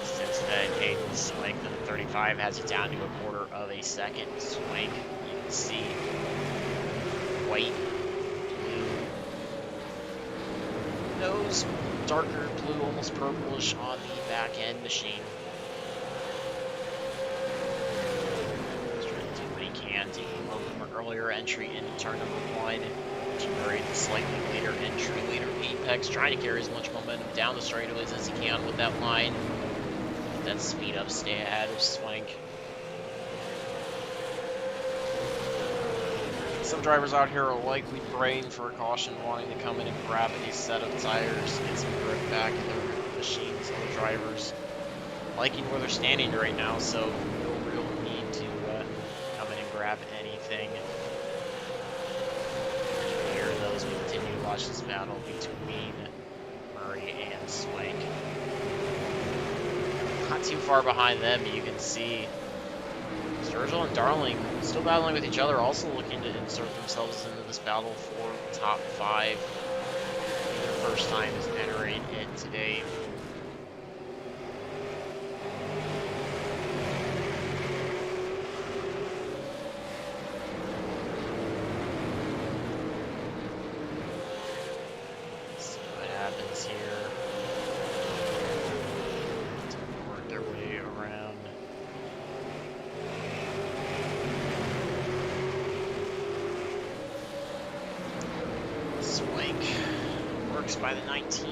Since then, Hayden Swank, the 35, has it down to 1/4 second. Swank, you can see white, blue nose, darker blue, almost purplish on the back end machine. Taking over from an earlier entry into turn number 1. Murray, the slightly later entry, later apex, trying to carry as much momentum down the straightaways as he can with that line. Let that speed up, stay ahead of Swank. Some drivers out here are likely praying for a caution, wanting to come in and grab a set of tires, get some grip back in their machines. Other drivers liking where they're standing right now, so no real need to grab anything. Here, those we continue to watch this battle between Murray and Swank. Not too far behind them, you can see Sturgill and Darling still battling with each other, also looking to insert themselves into this battle for top 5. Their first time is entering it today. By the 19.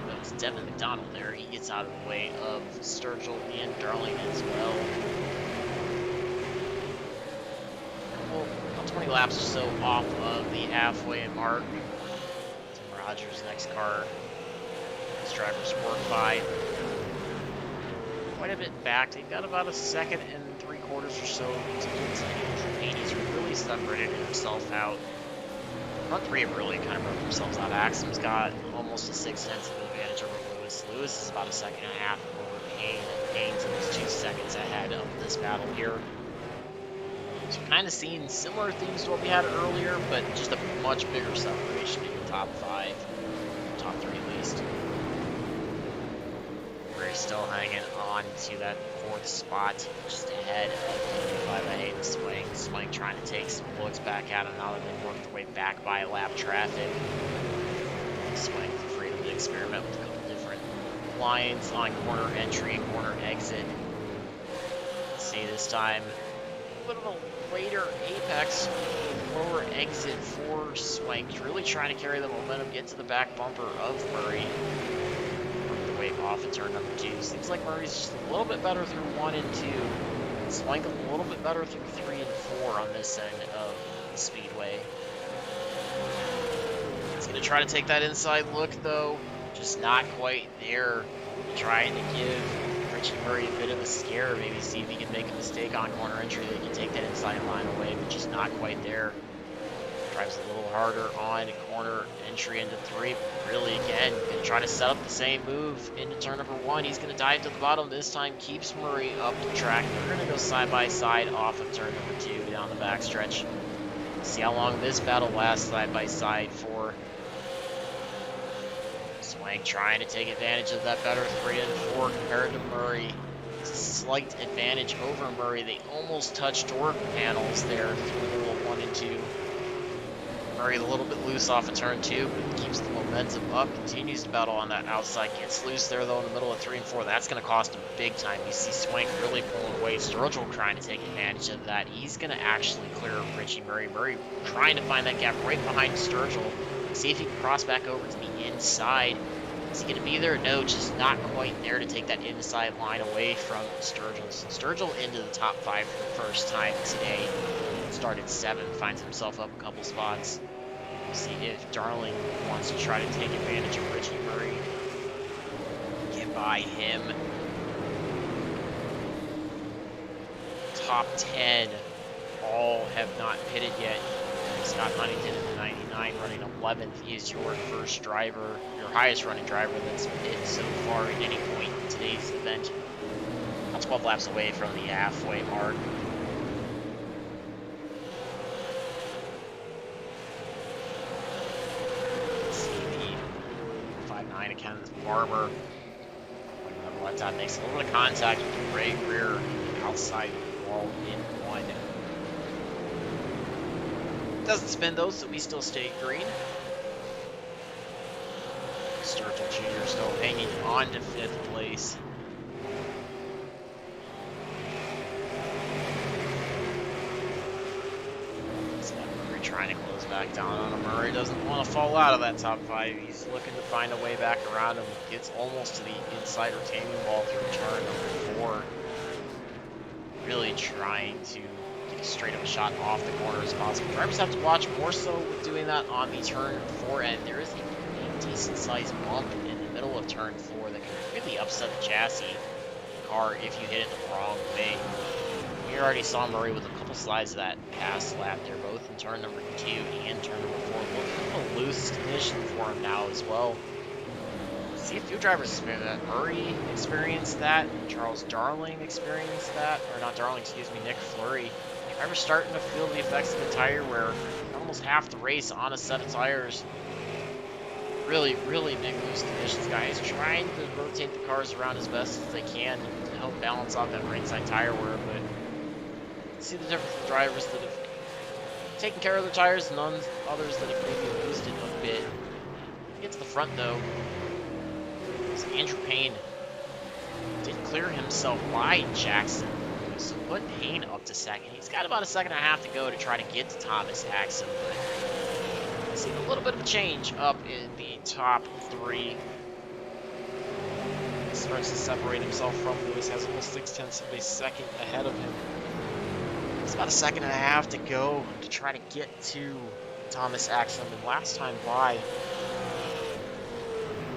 That's Devin McDonald there. He gets out of the way of Sturgill and Darling as well. Well, about 20 laps or so off of the halfway mark. Tim Rogers' next car. His drivers work by. Quite a bit back. They've got about 1 3/4 seconds or so to continue. He's really separated himself out. Front 3 have really kind of broke themselves out. Axum's got almost a 6 tenths of advantage over Lewis. Lewis is about 1.5 seconds over Payne, and Payne's almost 2 seconds ahead of this battle here. So kind of seeing similar things to what we had earlier, but just a much bigger separation in the top 5, top 3 at least. We're still hanging on to that 4th spot, just ahead of 25 Hayden Swank. Swank trying to take some looks back at him now that they've worked their way back by lap traffic. Swank the freedom to experiment with a couple different lines on corner entry, corner exit. Let's see this time, a little bit of a later apex, lower exit for Swank. He's really trying to carry the momentum, get to the back bumper of Murray. Wave off at turn number 2. Seems like Murray's just a little bit better through 1 and 2. Swank a little bit better through 3 and 4 on this end of the Speedway. He's going to try to take that inside look though, just not quite there. Trying to give Richie Murray a bit of a scare, maybe see if he can make a mistake on corner entry, they can take that inside line away, but just not quite there. Drives a little harder on corner entry into 3. Really, again, going to try to set up the same move into turn number 1. He's going to dive to the bottom this time, keeps Murray up the track. They're going to go side by side off of turn number 2 down the backstretch. See how long this battle lasts side by side for. Swank trying to take advantage of that better 3 and 4 compared to Murray. Slight advantage over Murray. They almost touched door panels there through 1 and 2. Murray a little bit loose off of turn 2, but keeps the momentum up, continues to battle on that outside, gets loose there though in the middle of 3 and 4. That's going to cost him big time. You see Swank really pulling away. Sturgill trying to take advantage of that. He's going to actually clear Richie Murray. Murray trying to find that gap right behind Sturgill. See if he can cross back over to the inside. Is he going to be there? No, just not quite there to take that inside line away from Sturgill. So Sturgill into the top 5 for the first time today. Started 7th, finds himself up a couple spots. We'll see if Darling wants to try to take advantage of Richie Murray. Get by him. Top 10 all have not pitted yet. Scott Huntington in the 99 running 11th is your first driver, your highest running driver that's pitted so far at any point in today's event. About 12 laps away from the halfway mark. Kenneth Barber. Whenever left out makes a little bit of contact with the right rear outside wall in 1. Doesn't spin those, so we still stay green. Sturgill Jr. still hanging on to 5th place. Trying to close back down on him. Murray doesn't want to fall out of that top 5. He's looking to find a way back around him. Gets almost to the inside retaining wall through turn number 4. Really trying to get as straight of a shot off the corner as possible. Drivers have to watch more so with doing that on the turn 4 end. There is a decent sized bump in the middle of turn 4 that can really upset the chassis car if you hit it the wrong way. We already saw Murray with a couple slides of that past lap there, both in turn number 2 and turn number 4. Looking a loose condition for him now as well. See a few drivers experience that. Murray experienced that. Charles Darling experienced that. Or not Darling, excuse me, Nick Fleury. Drivers starting to feel the effects of the tire wear. Almost half the race on a set of tires. Really, really big loose conditions, guys. Trying to rotate the cars around as best as they can to help balance out that right side tire wear, but see the difference in drivers that have taken care of their tires and others that have maybe boosted a bit. Get to the front though. So Andrew Payne did clear himself wide Jackson. So put Payne up to 2nd. He's got about a 1.5 seconds to go to try to get to Thomas Axum, but see a little bit of a change up in the top 3. He starts to separate himself from Lewis, has almost 0.6 of a second ahead of him. It's about a 1.5 seconds to go to try to get to Thomas Axum, and last time by,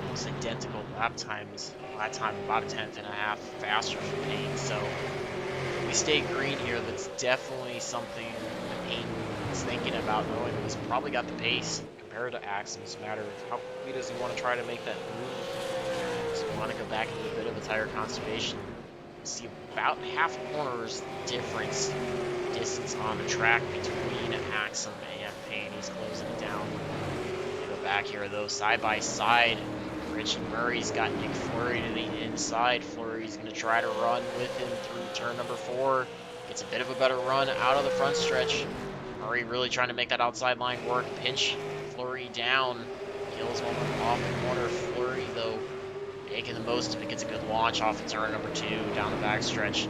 almost identical lap times. Lap time about a 10.5 faster for Payne, so if we stay green here, that's definitely something that Payne is thinking about, knowing he's probably got the pace compared to Axum. It's a matter of how quickly does he want to try to make that move. So we want to go back into a bit of a tire conservation. See about half a corner's distance on the track between Axum and Payne. He's closing it down. They go back here though, side by side. Richie Murray's got Nick Fleury to the inside. Fleury's going to try to run with him through turn number 4. Gets a bit of a better run out of the front stretch. Murray really trying to make that outside line work. Pinch Fleury down. Kills one off the corner. Fleury though making the most of it. Gets a good launch off of turn number 2 down the back stretch.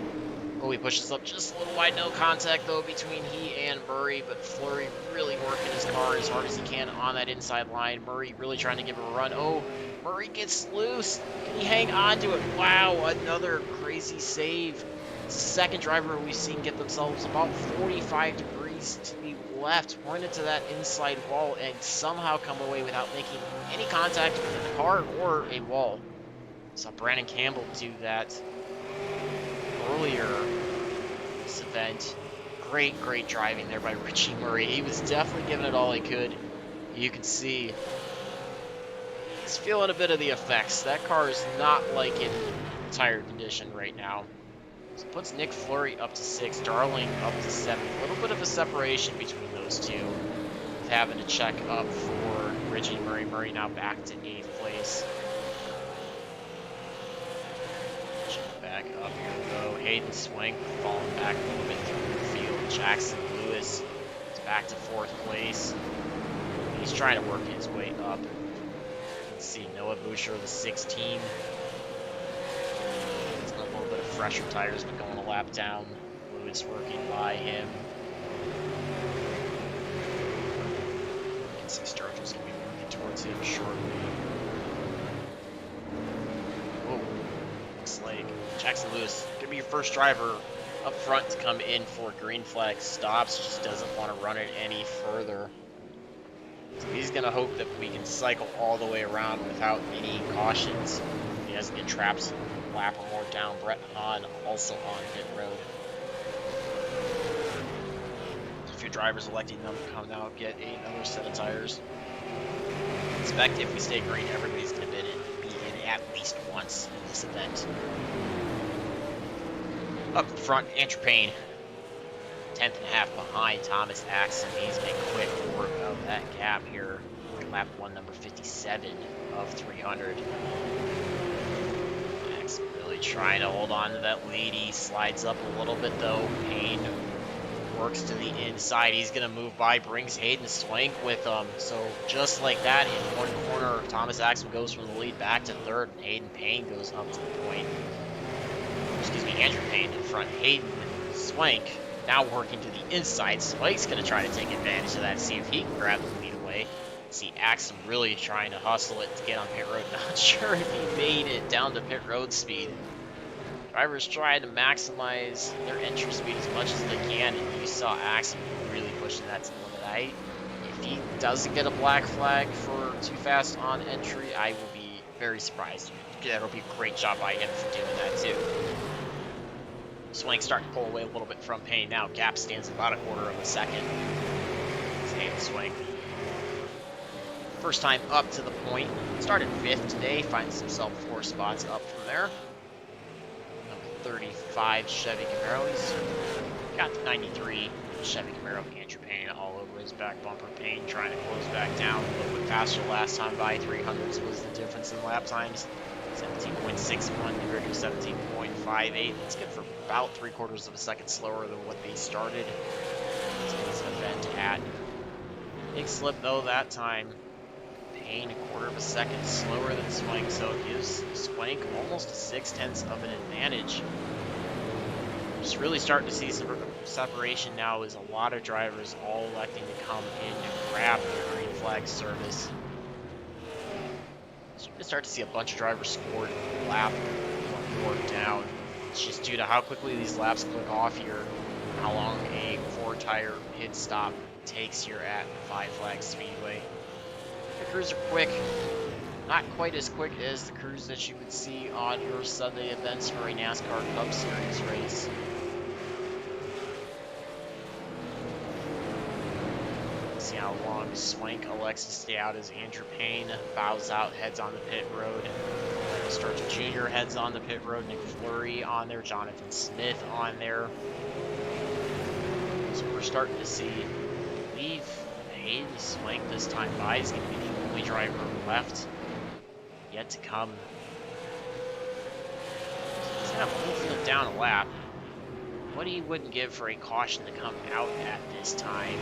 Oh, he pushes up just a little wide. No contact though between he and Murray, but Fleury really working his car as hard as he can on that inside line. Murray really trying to give it a run. Oh, Murray gets loose. Can he hang on to it? Wow, another crazy save. Second driver we've seen get themselves about 45 degrees to the left, pointed to that inside wall, and somehow come away without making any contact with the car or a wall. Saw Brandon Campbell do that earlier this event. Great driving there by Richie Murray. He was definitely giving it all he could. You can see he's feeling a bit of the effects. That car is not like in tire condition right now. So puts Nick Fleury up to 6, Darling up to 7. A little bit of a separation between those two, with having to check up for Richie Murray. Murray now back to 8th place. Back up here though. Hayden Swank falling back a little bit through the field. Jackson Lewis is back to 4th place. He's trying to work his way up. Let's see, Noah Boucher, the 16. He's got a little bit of fresher tires, but going a lap down. Lewis working by him. You can see Sturgill's going to be working towards him shortly. Whoa. Looks like Jackson Lewis going to be your first driver up front to come in for green flag stops. Just doesn't want to run it any further. So he's going to hope that we can cycle all the way around without any cautions. He doesn't get trapped a lap or more down. Brett Hahn also on pit road. A few drivers electing them to come now get another set of tires. Expect if we stay green, everybody's going to be in at least once in this event. Up front, Andrew Payne. 10th and a half behind Thomas Axon. He's making quick work of that gap here. Lap 1, number 57 of 300. Axon really trying to hold on to that lead. He slides up a little bit though. Payne works to the inside. He's going to move by, brings Hayden Swank with him. So just like that, in one corner, Thomas Axon goes from the lead back to third, and Hayden Payne goes up to the point. Excuse me, Andrew Payne in front. Hayden Swank now working to the inside. Swank's going to try to take advantage of that, see if he can grab the lead away. See Axon really trying to hustle it to get on pit road. Not sure if he made it down to pit road speed. Drivers trying to maximize their entry speed as much as they can, and you saw Axon really pushing that to the limit. If he doesn't get a black flag for too fast on entry, I will be very surprised. That'll be a great job by him for doing that too. Swank starting to pull away a little bit from Payne now. Gap stands about a quarter of a second. Hayden Swank. First time up to the point. Started 5th today. Finds himself 4 spots up from there. Number 35 Chevy Camaro. He's got the 93 Chevy Camaro. Andrew Payne all over his back bumper. Payne trying to close back down a little bit faster last time by 300s was the difference in lap times. 17.61 compared to 17.58. That's good for about 3/4 of a second slower than what they started today's event at. Big slip though that time. Payne 1/4 of a second slower than Swank, so it gives Swank almost 6/10 of an advantage. Just really starting to see some separation now as a lot of drivers all electing to come in and grab the green flag service. So we're going to start to see a bunch of drivers scored lap or down. It's just due to how quickly these laps click off here, how long a 4-tire pit stop takes here at Five Flags Speedway. The crews are quick, not quite as quick as the crews that you would see on your Sunday events for a NASCAR Cup Series race. See how long Swank elects to stay out as Andrew Payne bows out, heads on the pit road. Sturgill Jr. heads on the pit road. Nick Fleury on there. Jonathan Smith on there. So we're starting to see, I believe Hayden Swank this time by is going to be the only driver left yet to come. He's going to move him down a lap. What he wouldn't give for a caution to come out at this time.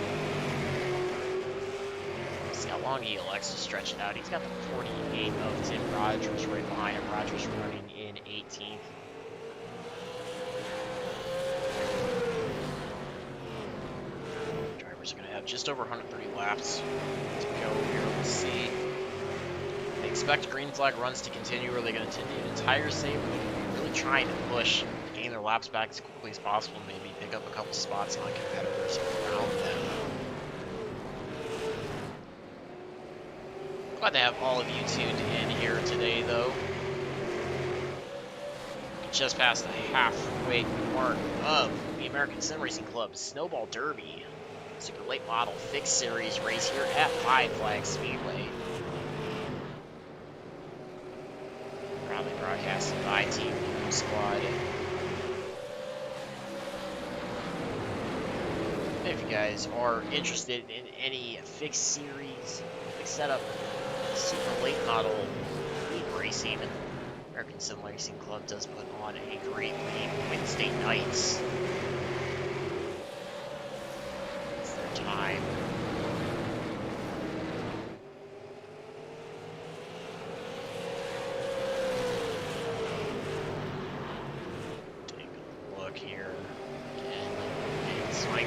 See how long he elects to stretch it out. He's got the 48 of Tim Rogers right behind him. Rogers running in 18th. Drivers are going to have just over 130 laps to go here. We'll see. They expect green flag runs to continue. Are they going to continue to tire save? They're really trying to push, gain their laps back as quickly as possible, maybe pick up a couple spots on competitors around them. Glad to have all of you tuned in here today, though. Just past the halfway mark of the American Sim Racing Club's Snowball Derby Super Late Model Fixed Series race here at Five Flags Speedway. Proudly broadcasted by Team Goon Squad. If you guys are interested in any fixed series, fixed setup, super late model league racing, American Sim Racing Club does put on a great league Wednesday nights. It's their time.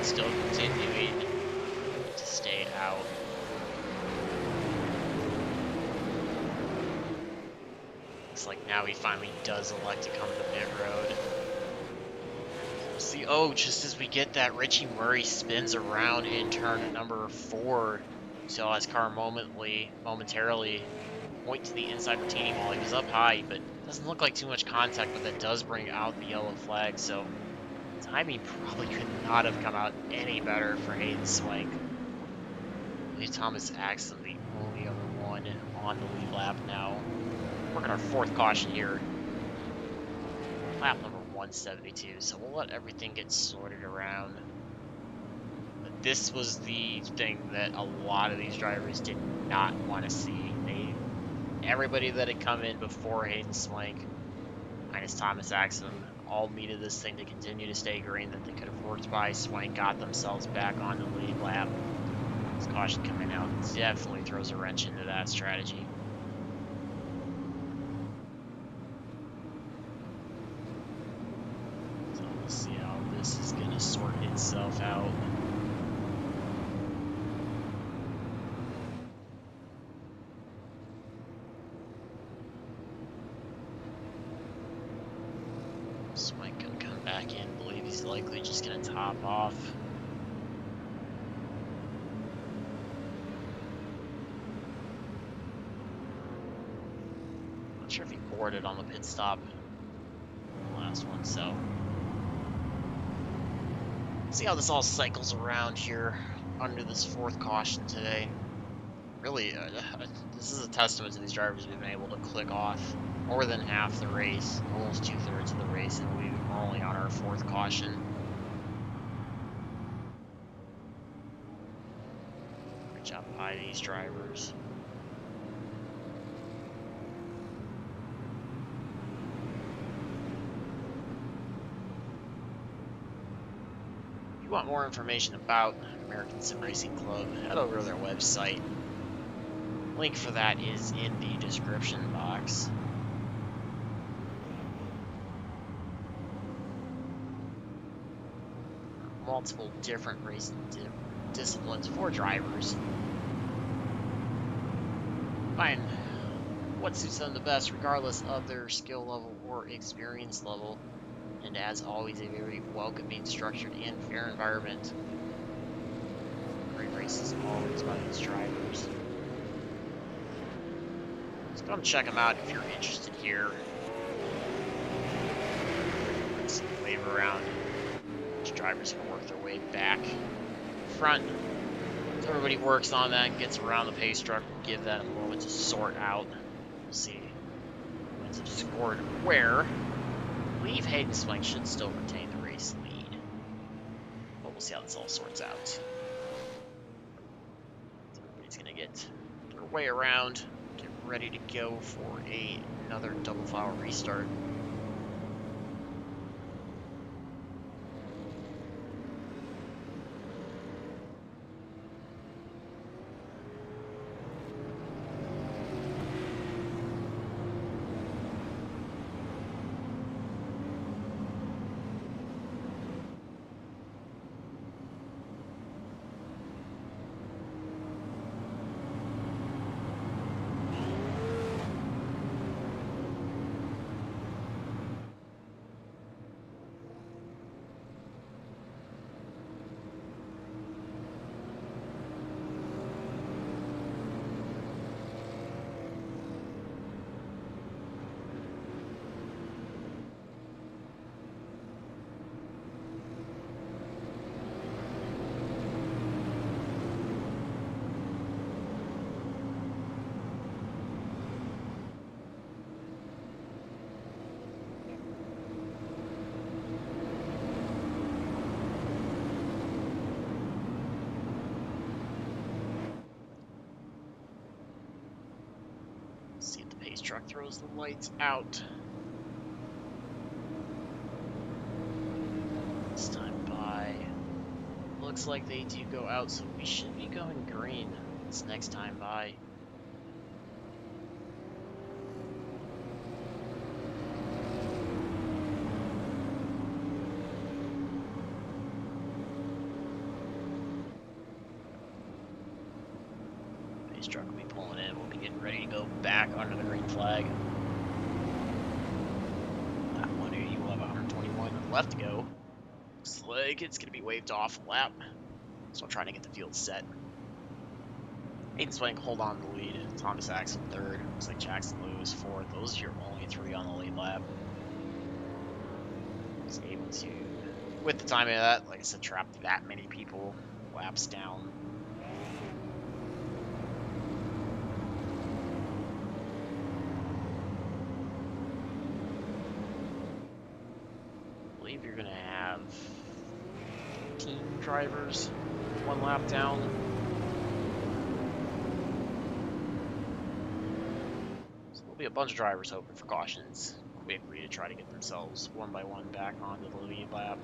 still continuing to stay out. Looks like now he finally does elect to come to pit road. We'll see. Oh, just as we get that, Richie Murray spins around in turn number 4. Saw his car momentarily point to the inside retaining wall. He was up high, but doesn't look like too much contact, but that does bring out the yellow flag. So timing probably could not have come out any better for Hayden Swank. I believe Thomas Axon, the only other one on the lead lap now. Working our 4th caution here. Lap number 172, so we'll let everything get sorted around. But this was the thing that a lot of these drivers did not want to see. Everybody that had come in before Hayden Swank, minus Thomas Axon, all needed this thing to continue to stay green that they could have worked by. Swank got themselves back on the lead lap. This caution coming out definitely throws a wrench into that strategy. So we'll see how this is going to sort itself out. Swank going to come back in. Believe he's likely just going to top off. Not sure if he boarded on the pit stop. Last one, so see how this all cycles around here under this 4th caution today. Really, this is a testament to these drivers. We've been able to click off more than half the race, almost 2/3 of the race, and we're only on our 4th caution. Good job by these drivers. If you want more information about American Sim Racing Club, head over to their website. Link for that is in the description box. Multiple different racing disciplines for drivers. Find what suits them the best regardless of their skill level or experience level. And as always, a very welcoming, structured, and fair environment. Great races always by these drivers. So come check them out if you're interested here. Let's wave around. These drivers can work their way back front. So everybody works on that and gets around the pace truck. We'll give that a moment to sort out. We'll see who ends up scored where. I believe Hayden Swank should still retain the race lead. But we'll see how this all sorts out. So everybody's going to get their way around, get ready to go for another double file restart. See if the pace truck throws the lights out. This time by. Looks like they do go out, so we should be going green this next time by. Somebody's truck will be pulling in. We'll be getting ready to go back under the green flag. Lap 180, we'll have 121 left to go. Looks like it's going to be waved off a lap. So I'm trying to get the field set. Aiden Swank hold on to the lead. Thomas Axel third. Looks like Jackson Lewis fourth. Those are your only three on the lead lap. Was able to, with the timing of that, like I said, trap that many people laps down. I believe you're going to have team drivers one lap down. So there'll be a bunch of drivers hoping for cautions quickly to try to get themselves one by one back onto the lead lap.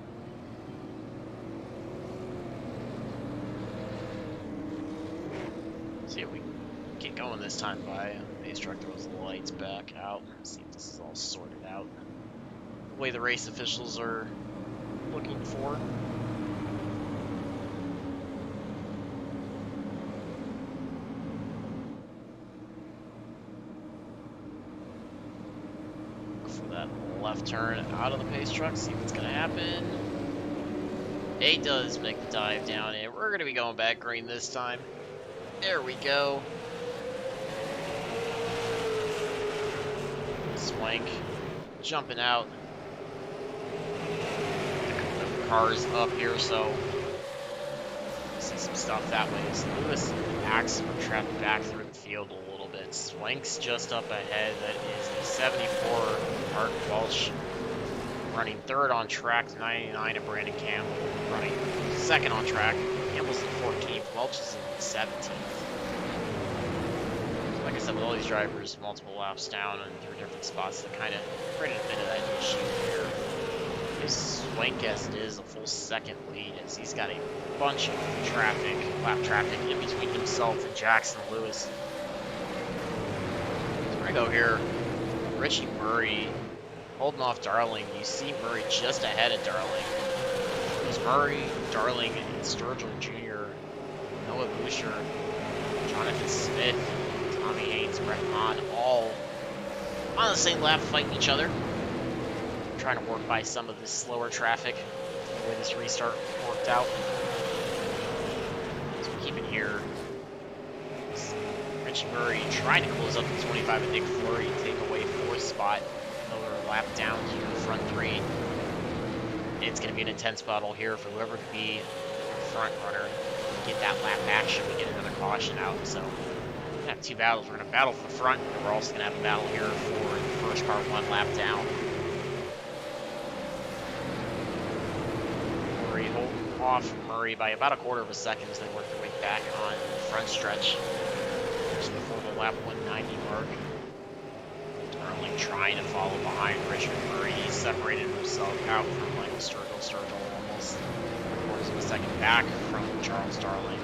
See if we can get going this time by base truck throws the lights back out. See if this is all sorted out the way the race officials are looking for. Left turn out of the pace truck, see what's gonna happen. It does make the dive down, and we're gonna be going back green this time. There we go. Swank jumping out. The cars up here, so see some stuff that way. So Lewis and Axel are trapped back through the field a little bit. Swank's just up ahead. That is the 74 Mark Welch running third on track, 99 to Brandon Campbell running second on track. Campbell's in 14th, Welch is in 17th. Like I said, with all these drivers multiple laps down and through different spots, that kind of created a bit of that issue here. His Swank as it is a full second lead as he's got a bunch of traffic, lap traffic in between himself and Jackson Lewis. So we're gonna go here. Richie Murray holding off Darling. You see Murray just ahead of Darling. There's Murray, Darling, and Sturgill Jr., Noah Boucher, Jonathan Smith, Tommy Haynes, Brett Mond, all on the same lap fighting each other. Trying to work by some of this slower traffic, the way this restart worked out. So we keep it here. Richie Murray trying to close up the 25 and Nick Fleury take away fourth spot. Another lap down here in front three. It's going to be an intense battle here for whoever could be front runner. Get that lap action, we get another caution out. So we have two battles. We're going to battle for the front, and we're also going to have a battle here for the first car one lap down. Murray holding off Murray by about a quarter of a second as they work their way back on the front stretch. Just before the lap 190 mark. Darling trying to follow behind Richard Murray. He's separated himself out from Michael Sturgill. Sturgill almost quarters of a second back from Charles Darling.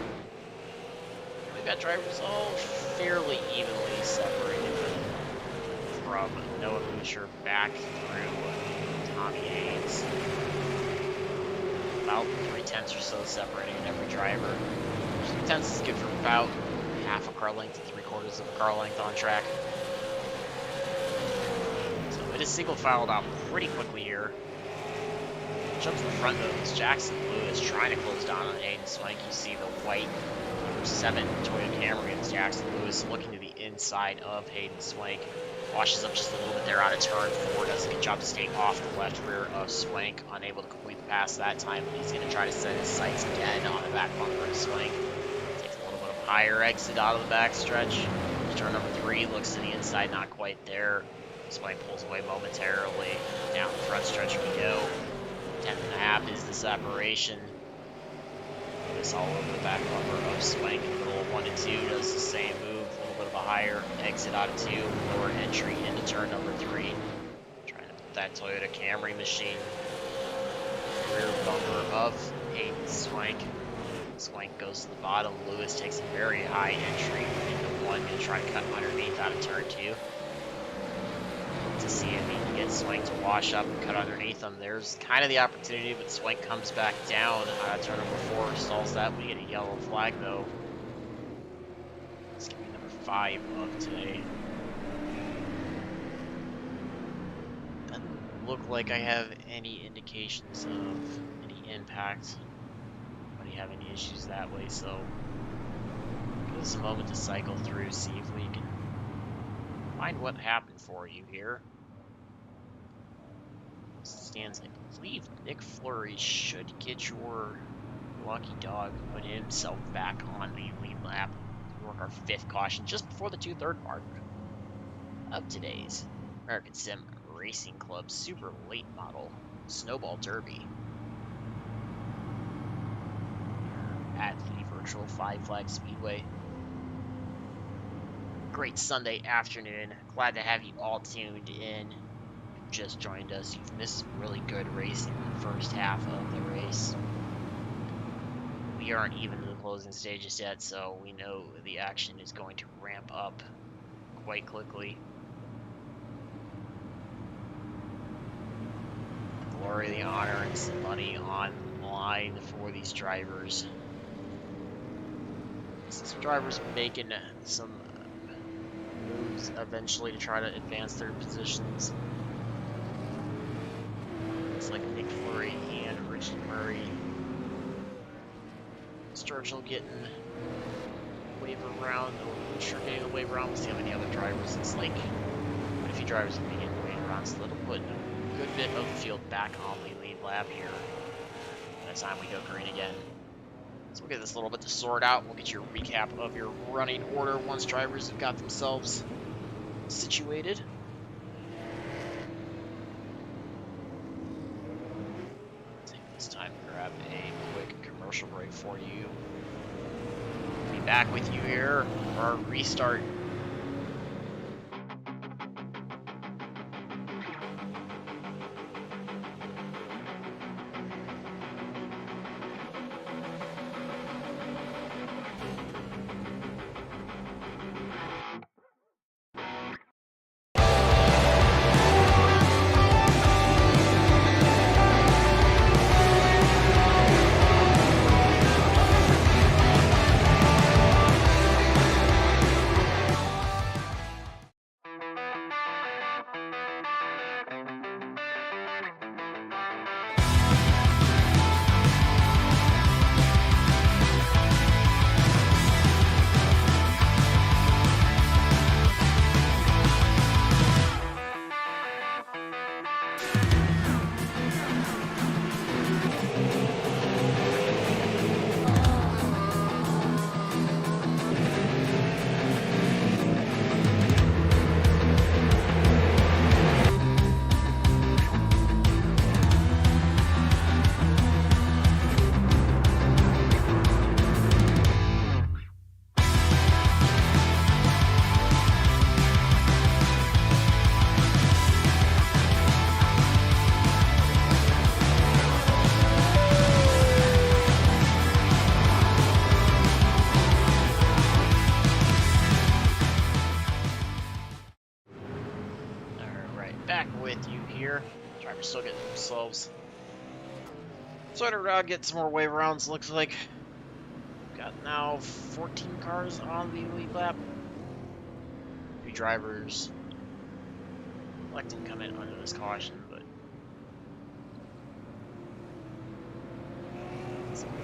We've got drivers all fairly evenly separated from Noah Boucher back through Tommy Haynes. About 3/10 or so separating every driver. 3/10 is good for about half a car length to 3/4 of a car length on track. So it is single filed out pretty quickly here. Jump to the front though, is Jackson Lewis trying to close down on Aiden Swank. You see the white number 7 Toyota Camry, and Jackson Lewis looking to the inside of Hayden Swank. Washes up just a little bit there out of turn 4. Does a good job to stay off the left rear of Swank. Unable to complete the pass that time, but he's going to try to set his sights again on the back bumper of Swank. Takes a little bit of higher exit out of the back stretch. Turn number 3 looks to the inside, not quite there. Swank pulls away momentarily. Down the front stretch we go. 10.5 is the separation. This all over the back bumper of Swank. In the middle of 1 and 2 does the same move. A little bit of a higher exit out of 2. Lower entry into turn number 3. Trying to put that Toyota Camry machine. Rear bumper of Hayden Swank. Swank goes to the bottom. Lewis takes a very high entry into 1. Going to try to cut underneath out of turn 2. To see if he can get Swank to wash up and cut underneath him. There's kind of the opportunity, but Swank comes back down. Turn number 4 stalls that. We get a yellow flag though. It's going to be 5 of today. Doesn't look like I have any indications of any impact. Anybody have any issues that way, so give us a moment to cycle through, see if we can find what happened for you here. Stands, I believe Nick Fleury should get your lucky dog, put himself back on the lead lap. We work our 5th caution just before the 2/3 mark of today's American Sim Racing Club Super Late Model Snowball Derby at the virtual 5 Flag Speedway. Great Sunday afternoon. Glad to have you all tuned in. Just joined us. You've missed some really good racing in the first half of the race. We aren't even in the closing stages yet, so we know the action is going to ramp up quite quickly. The glory, the honor, and some money on the line for these drivers. Some drivers making some moves eventually to try to advance their positions. Looks like Nick Fleury and Richie Murray. Churchill getting wave around, or sure getting a wave around. We'll see how many other drivers. It's like quite a few drivers will be getting wave around, so that'll put a good bit of the field back on the lead lap here by the time we go green again. So we'll get this a little bit to sort out. We'll get your recap of your running order once drivers have got themselves situated. Take this time to grab a quick commercial break for you. Be back with you here for our restart. Back with you here. Drivers still getting themselves sorted around, getting some more wave rounds. Looks like we've got now 14 cars on the lead lap. 2 drivers electing to come in under this caution, but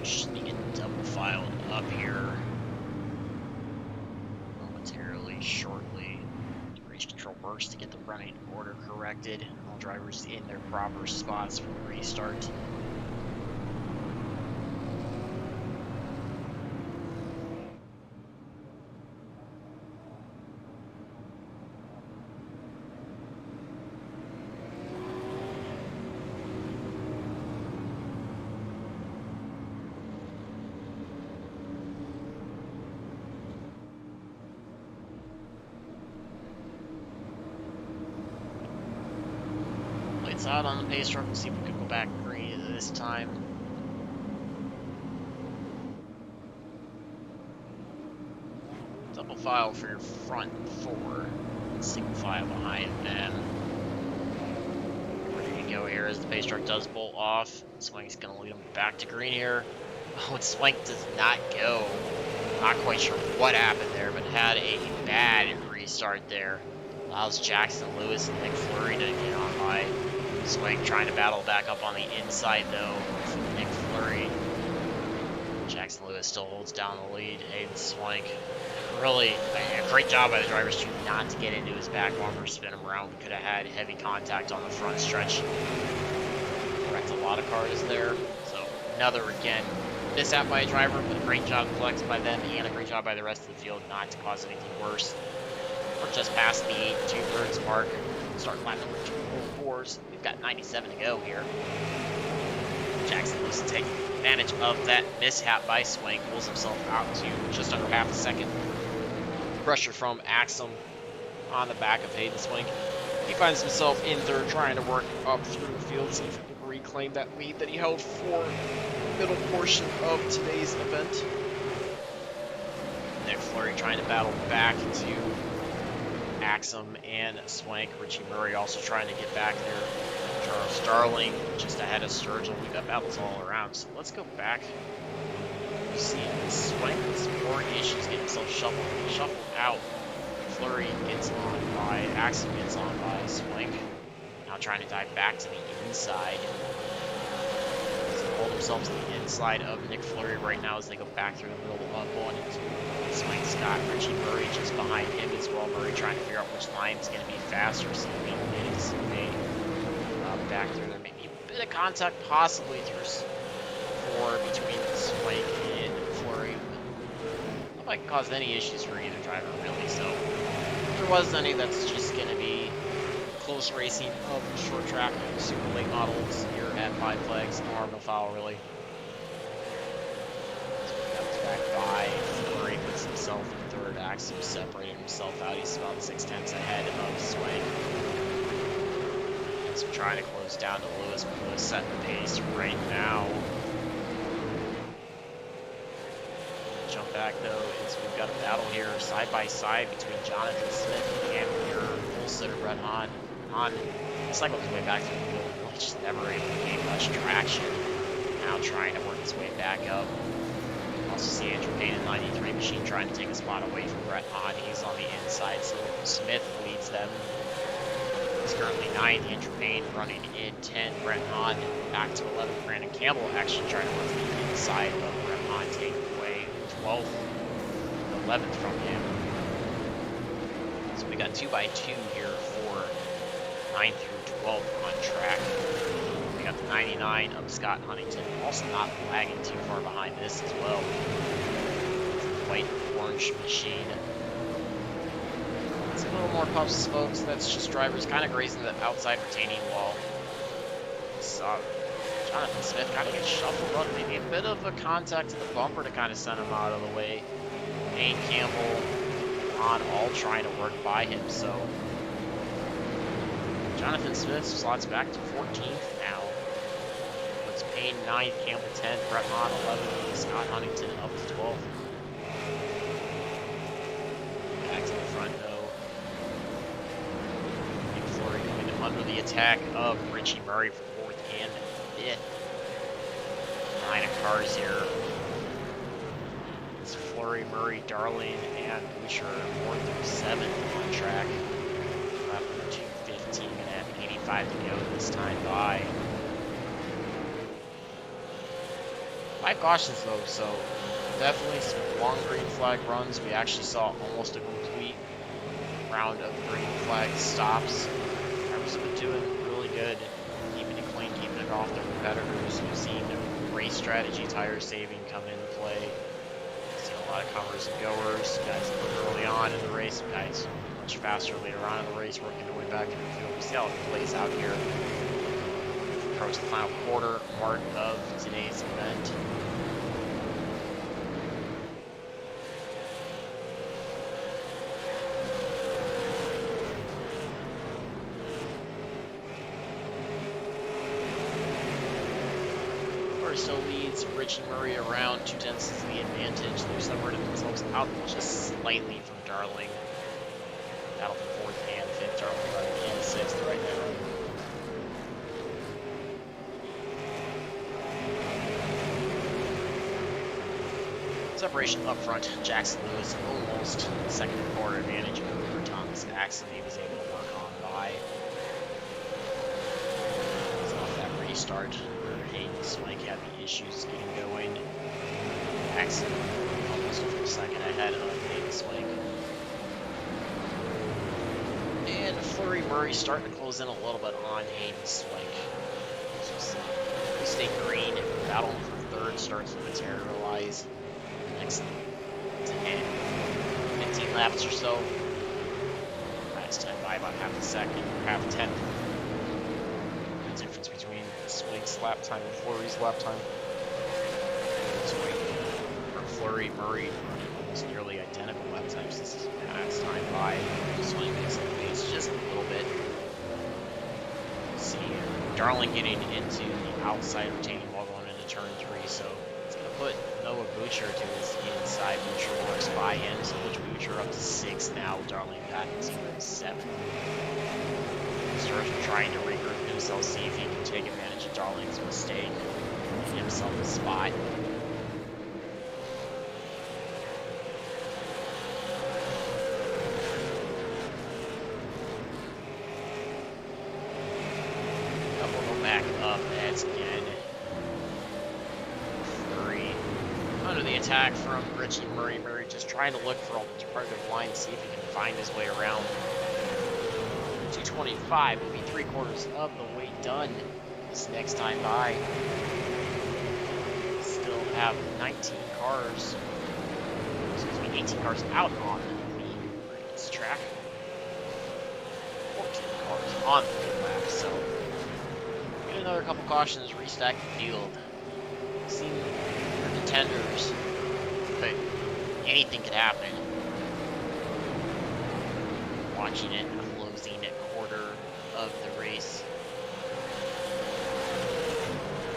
sneaking double file up here momentarily, shortly. Race control works to get the running order corrected. All drivers in their proper spots for the restart. Lights out on the pace truck. We'll see if we can go back green this time. Double file for your front 4. Single file behind them. Ready to go here as the pace truck does bolt off. Swing's going to lead him back to green here. Oh, and Swank does not go. Not quite sure what happened there, but had a bad restart there. Allows Jackson Lewis and Nick Fleury to get on by. Swank trying to battle back up on the inside though with Nick Fleury. Jackson Lewis still holds down the lead. Hayden Swank, really a great job by the drivers to not to get into his back bumper, spin him around. We could have had heavy contact on the front stretch. Wrecked a lot of cars there. So another, again, mishap by a driver, but a great job flexed by them and a great job by the rest of the field not to cause anything worse. We're just past the 8 2/3 mark. Start lap number 204s. We've got 97 to go here. Jackson Lewis taking advantage of that mishap by Swank, pulls himself out to just under half a second. Pressure from Axum on the back of Hayden Swank. He finds himself in third, trying to work up through the field, see if he can reclaim that lead that he held for the middle portion of today's event. Nick Fleury trying to battle back to Axum and Swank. Richie Murray also trying to get back there. Charles Darling just ahead of Sturgill. We've got battles all around. So let's go back. You see Swank with some more issues, getting himself shuffled out. Fleury gets on by, Axum gets on by Swank. Now trying to dive back to the inside. Hold themselves to the inside of Nick Fleury right now as they go back through the middle of 1 and 2. Swank Scott, Richie Murray just behind him as well. Murray trying to figure out which line is going to be faster, so he is back through there. Maybe a bit of contact possibly through 4 between Swank and Fleury. Not like it caused any issues for either driver really, so if there was any, that's just going to be close racing of the short track super late models here at Five Flags. No harm, no foul really. So that was back by Fleury, puts himself in third. Axum separated himself out. He's about 6/10 ahead of Swank. So trying to close down to Lewis, but Lewis setting the pace right now. Jump back though, is we've got a battle here side by side between Jonathan Smith and your full sitter Brett Hahn. Hahn cycled his way back through the field, really just never able to gain much traction. Now trying to work his way back up. Also see Andrew Payne in 93 machine trying to take a spot away from Brett Hahn. He's on the inside, so Smith leads them. He's currently 9th. Andrew Payne running in 10. Brett Hahn back to 11th. Brandon Campbell actually trying to work the inside of Brett Hahn, taking away 12th, 11th from him. So we got 2 by 2 here for 9 through 12 on track. We got the 99 of Scott Huntington, also not lagging too far behind this as well. White orange machine. It's a little more puffs and smokes. That's just drivers kind of grazing the outside retaining wall. So Jonathan Smith kind of gets shuffled up, maybe a bit of a contact to the bumper to kind of send him out of the way. Payne, Campbell, on all trying to work by him. So Jonathan Smith slots back to 14th now. Puts Payne 9th, Campbell 10th, Brett Hahn 11th, Scott Huntington up to 12th. Back to the front though. Nick Fleury coming under the attack of Richie Murray for 4th and 5th. 9 of cars here. It's Fleury, Murray, Darling, and Boucher 4th through 7th on track. Lap 2:15 and 85 to go this time by. 5 cautions though, so definitely some long green flag runs. We actually saw almost a complete round of green flag stops. Drivers have been doing really good, keeping it clean, keeping it off their competitors. We've seen race strategy, tire saving come into play. We've seen a lot of comers and goers, guys that were early on in the race, guys much faster later on in the race, working their way back into the field. We'll see how it plays out here. Approach the final quarter mark of today's event. Still leads Richie Murray around 2/10 is the advantage. They've separated themselves out just slightly from Darling. Battle for 4th and 5th. Darling running in 6th right now. Separation up front. Jackson Lewis almost second quarter advantage over Thomas Axon. He was able to work on by. It's off that restart where Hayden Swank had the issues getting going. Axon almost a full second ahead of Hayden Swank. And Flurry Murray starting to close in a little bit on Hayden Swank. So we stay green. Battle for third starts to materialize. Next 10, 15 laps or so. Last time by about half a second, or half a tenth. The difference between Swank's lap time and Flurry's lap time. Swank, or Flurry Murray, almost nearly identical lap times this past time by. Swank makes the pace just a little bit. See Darling getting into the outside retaining wall going into turn 3, so it's going to put Noah Butcher to his inside. Butcher works by him, so Butcher up to 6 now. Darling got to 7. Sturgeon trying to regroup himself, see if he can take advantage of Darling's mistake and get himself a spot. Back up as again. Flurry under the attack from Richie Murray. Murray just trying to look for alternative lines, see if he can find his way around. 225 will be 3/4 of the way done this next time by. Still have 19 cars, excuse me, 18 cars out on the race track. 14 cars on the pit lap, so another couple cautions, restack the field. Seen the contenders, but anything could happen. Watching it closing at quarter of the race.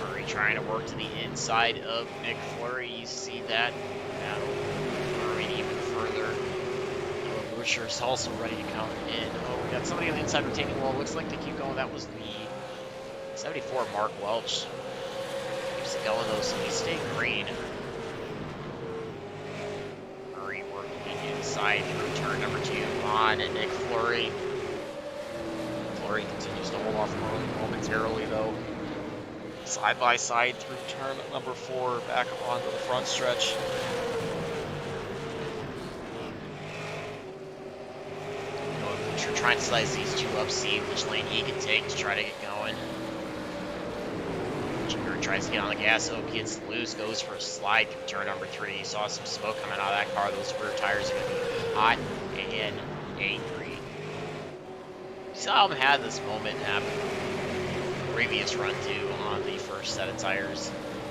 Murray trying to work to the inside of Nick Flurry. You see that battle Murray even further. Noah Butcher is also ready to come in. Oh, we got somebody on the inside retaining wall. Looks like they keep going. That was the 74 Mark Welch. Keeps it going though, so we stay green. Murray working inside through turn number 2 on Nick Flurry. Flurry continues to hold off momentarily though. Side by side through turn number 4 back onto the front stretch. We're trying to slice these two up, see which lane he can take to try to get going. Jimmer tries to get on the gas, so gets loose, goes for a slide through turn number 3. You saw some smoke coming out of that car. Those rear tires are going to be hot and angry. You saw him had this moment happen previous run too on the first set of tires.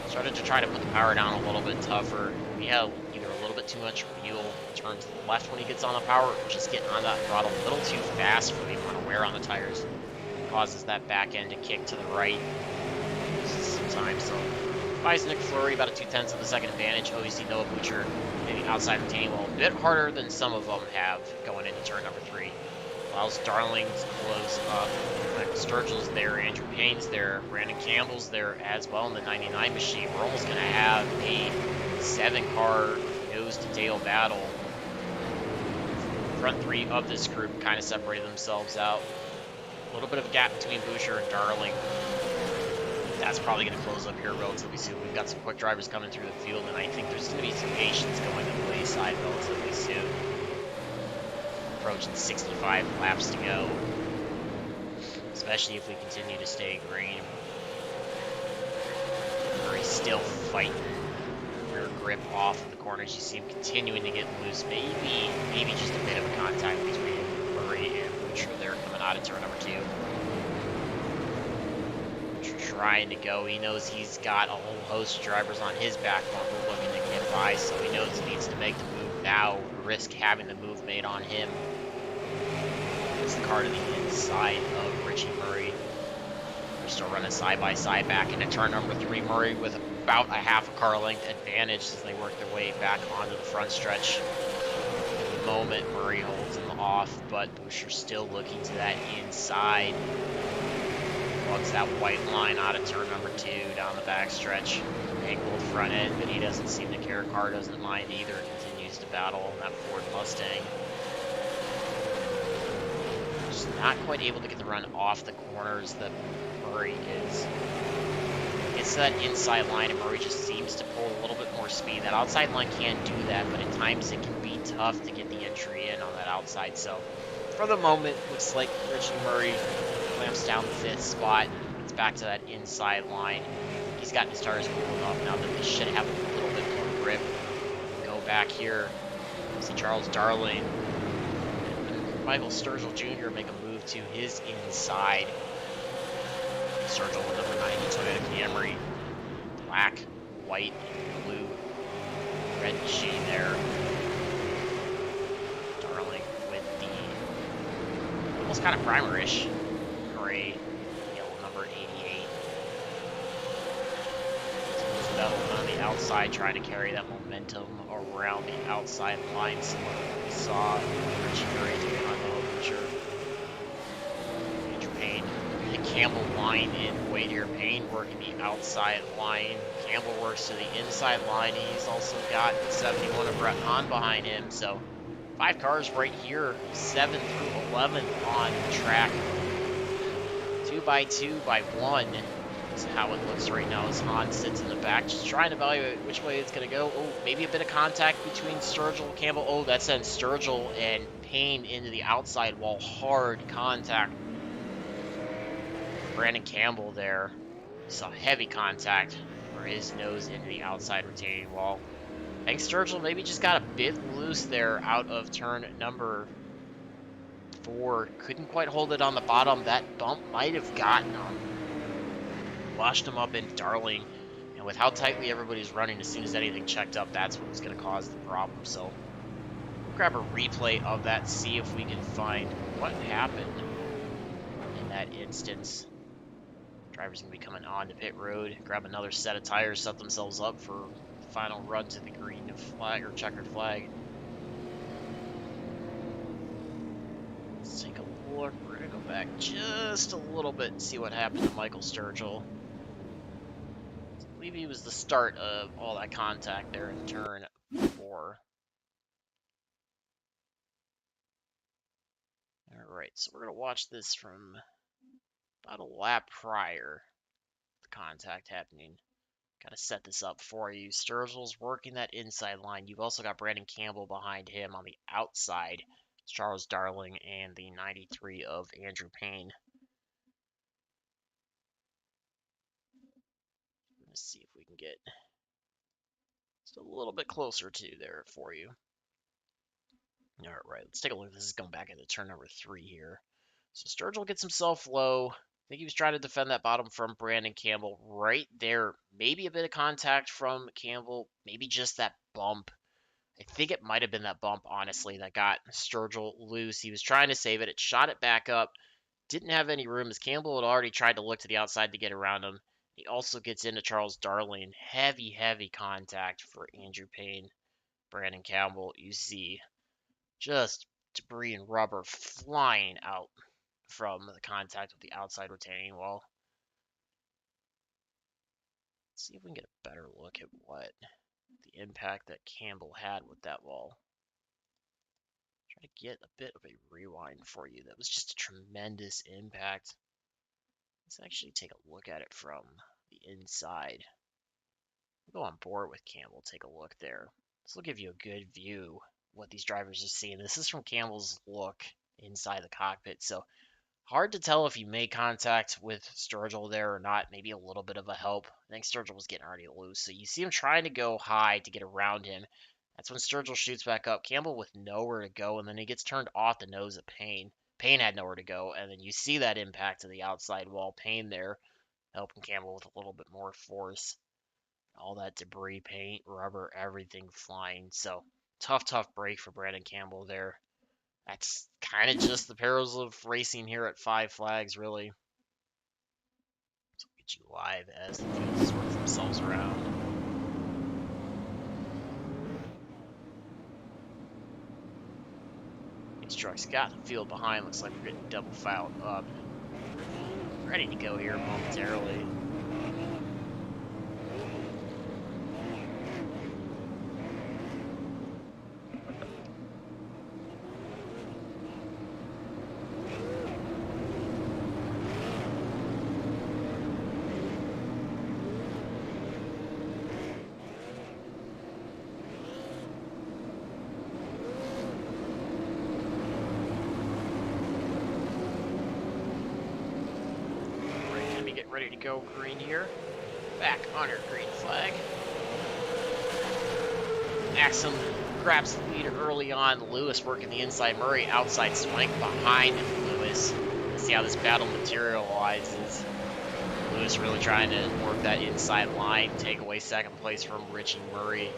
Started to try to put the power down a little bit tougher. He had either a little bit too much fuel, turn to the left when he gets on the power, or just getting on that throttle a little too fast for the amount of wear on the tires. Causes that back end to kick to the right. Time, so buys Nick Flurry about a 2/10 of a second advantage. Oh, you see Noah Butcher maybe outside retaining wall a bit harder than some of them have going into turn number 3. Allows Darling to close up. Michael Sturgill's there, Andrew Payne's there, Brandon Campbell's there as well in the 99 machine. We're almost going to have a 7-car nose-to-tail battle. Front 3 of this group kind of separated themselves out. A little bit of a gap between Boucher and Darling. That's probably going to close up here relatively soon. We've got some quick drivers coming through the field, and I think there's going to be some patience going to the wayside relatively soon. Approaching 65 laps to go, especially if we continue to stay green. Murray's still fighting rear grip off of the corners. You see him continuing to get loose. Maybe just a bit of a contact between Murray and Butcher there coming out of turn number 2. Trying to go. He knows he's got a whole host of drivers on his back bumper looking to get by, so he knows he needs to make the move now, risk having the move made on him. It's the car to the inside of Richie Murray. They're still running side by side back into turn number 3. Murray with about a half a car length advantage as they work their way back onto the front stretch. For the moment, Murray holds him off, but Boucher's still looking to that inside. Plugs that white line out of turn number 2 down the back stretch. angled front end, but he doesn't seem to care. Car doesn't mind either, continues to battle on that Ford Mustang. Just not quite able to get the run off the corners that Murray is. It's that inside line, and Murray just seems to pull a little bit more speed. That outside line can do that, but at times it can be tough to get the entry in on that outside. So for the moment, looks like Richie Murray clamps down the 5th spot. It's back to that inside line. He's gotten his tires cooled off now that they should have a little bit more grip. Go back here. See Charles Darling and Michael Sturgill Jr. make a move to his inside. Sturgill with number 90 Toyota Camry. Black, white, and blue. Red machine there. Darling with the almost kind of primerish gray, yellow number 88. Battle on the outside, trying to carry that momentum around the outside line, similar to what we saw Richie Murray doing on the overture. Andrew Payne, the Campbell line in weight here. Payne working the outside line. Campbell works to the inside line. He's also got 71 of Brett Hahn behind him. So 5 cars right here, 7 through 11 on the track. 2 by 2 by 1. Is how it looks right now as Hahn sits in the back, just trying to evaluate which way it's going to go. Oh, maybe a bit of contact between Sturgill and Campbell. Oh, that sends Sturgill and Payne into the outside wall. Hard contact. Brandon Campbell there. Saw heavy contact for his nose into the outside retaining wall. I think Sturgill maybe just got a bit loose there out of turn number 4. Couldn't quite hold it on the bottom. That bump might have gotten him. Washed him up in Darling, and with how tightly everybody's running, as soon as anything checked up, that's what was going to cause the problem. So we'll grab a replay of that, see if we can find what happened in that instance. Drivers going to be coming on to pit road, grab another set of tires, set themselves up for the final run to the green flag or checkered flag. Let's take a look. We're going to go back just a little bit and see what happened to Michael Sturgill. I believe he was the start of all that contact there in turn 4. Alright, so we're going to watch this from about a lap prior to the contact happening. Got to set this up for you. Sturgill's working that inside line. You've also got Brandon Campbell behind him on the outside. Charles Darling and the 93 of Andrew Payne. Let's see if we can get just a little bit closer to there for you. All right, let's take a look. This is going back into turn number 3 here. So Sturgill gets himself low. I think he was trying to defend that bottom from Brandon Campbell right there. Maybe a bit of contact from Campbell, maybe just that bump. I think it might have been that bump, honestly, that got Sturgill loose. He was trying to save it. It shot it back up. Didn't have any room as Campbell had already tried to look to the outside to get around him. He also gets into Charles Darling. Heavy, heavy contact for Andrew Payne. Brandon Campbell, you see just debris and rubber flying out from the contact with the outside retaining wall. Let's see if we can get a better look at what the impact that Campbell had with that wall. Try to get a bit of a rewind for you. That was just a tremendous impact. Let's actually take a look at it from the inside. We'll go on board with Campbell. Take a look there. This will give you a good view of what these drivers are seeing. This is from Campbell's look inside the cockpit. So hard to tell if he made contact with Sturgill there or not. Maybe a little bit of a help. I think Sturgill was getting already loose. So you see him trying to go high to get around him. That's when Sturgill shoots back up. Campbell with nowhere to go, and then he gets turned off the nose of Payne. Payne had nowhere to go, and then you see that impact to the outside wall. Payne there helping Campbell with a little bit more force. All that debris, paint, rubber, everything flying. So tough break for Brandon Campbell there. That's kind of just the perils of racing here at Five Flags, really. So we'll get you live as the fields sort themselves around. These trucks got the field behind. Looks like we're getting double filed up. Ready to go here momentarily. ready to go green here. Back under green flag. Maxim grabs the lead early on. Lewis working the inside. Murray outside swank behind Lewis. Let's see how this battle materializes. Lewis really trying to work that inside line, take away second place from Richie Murray.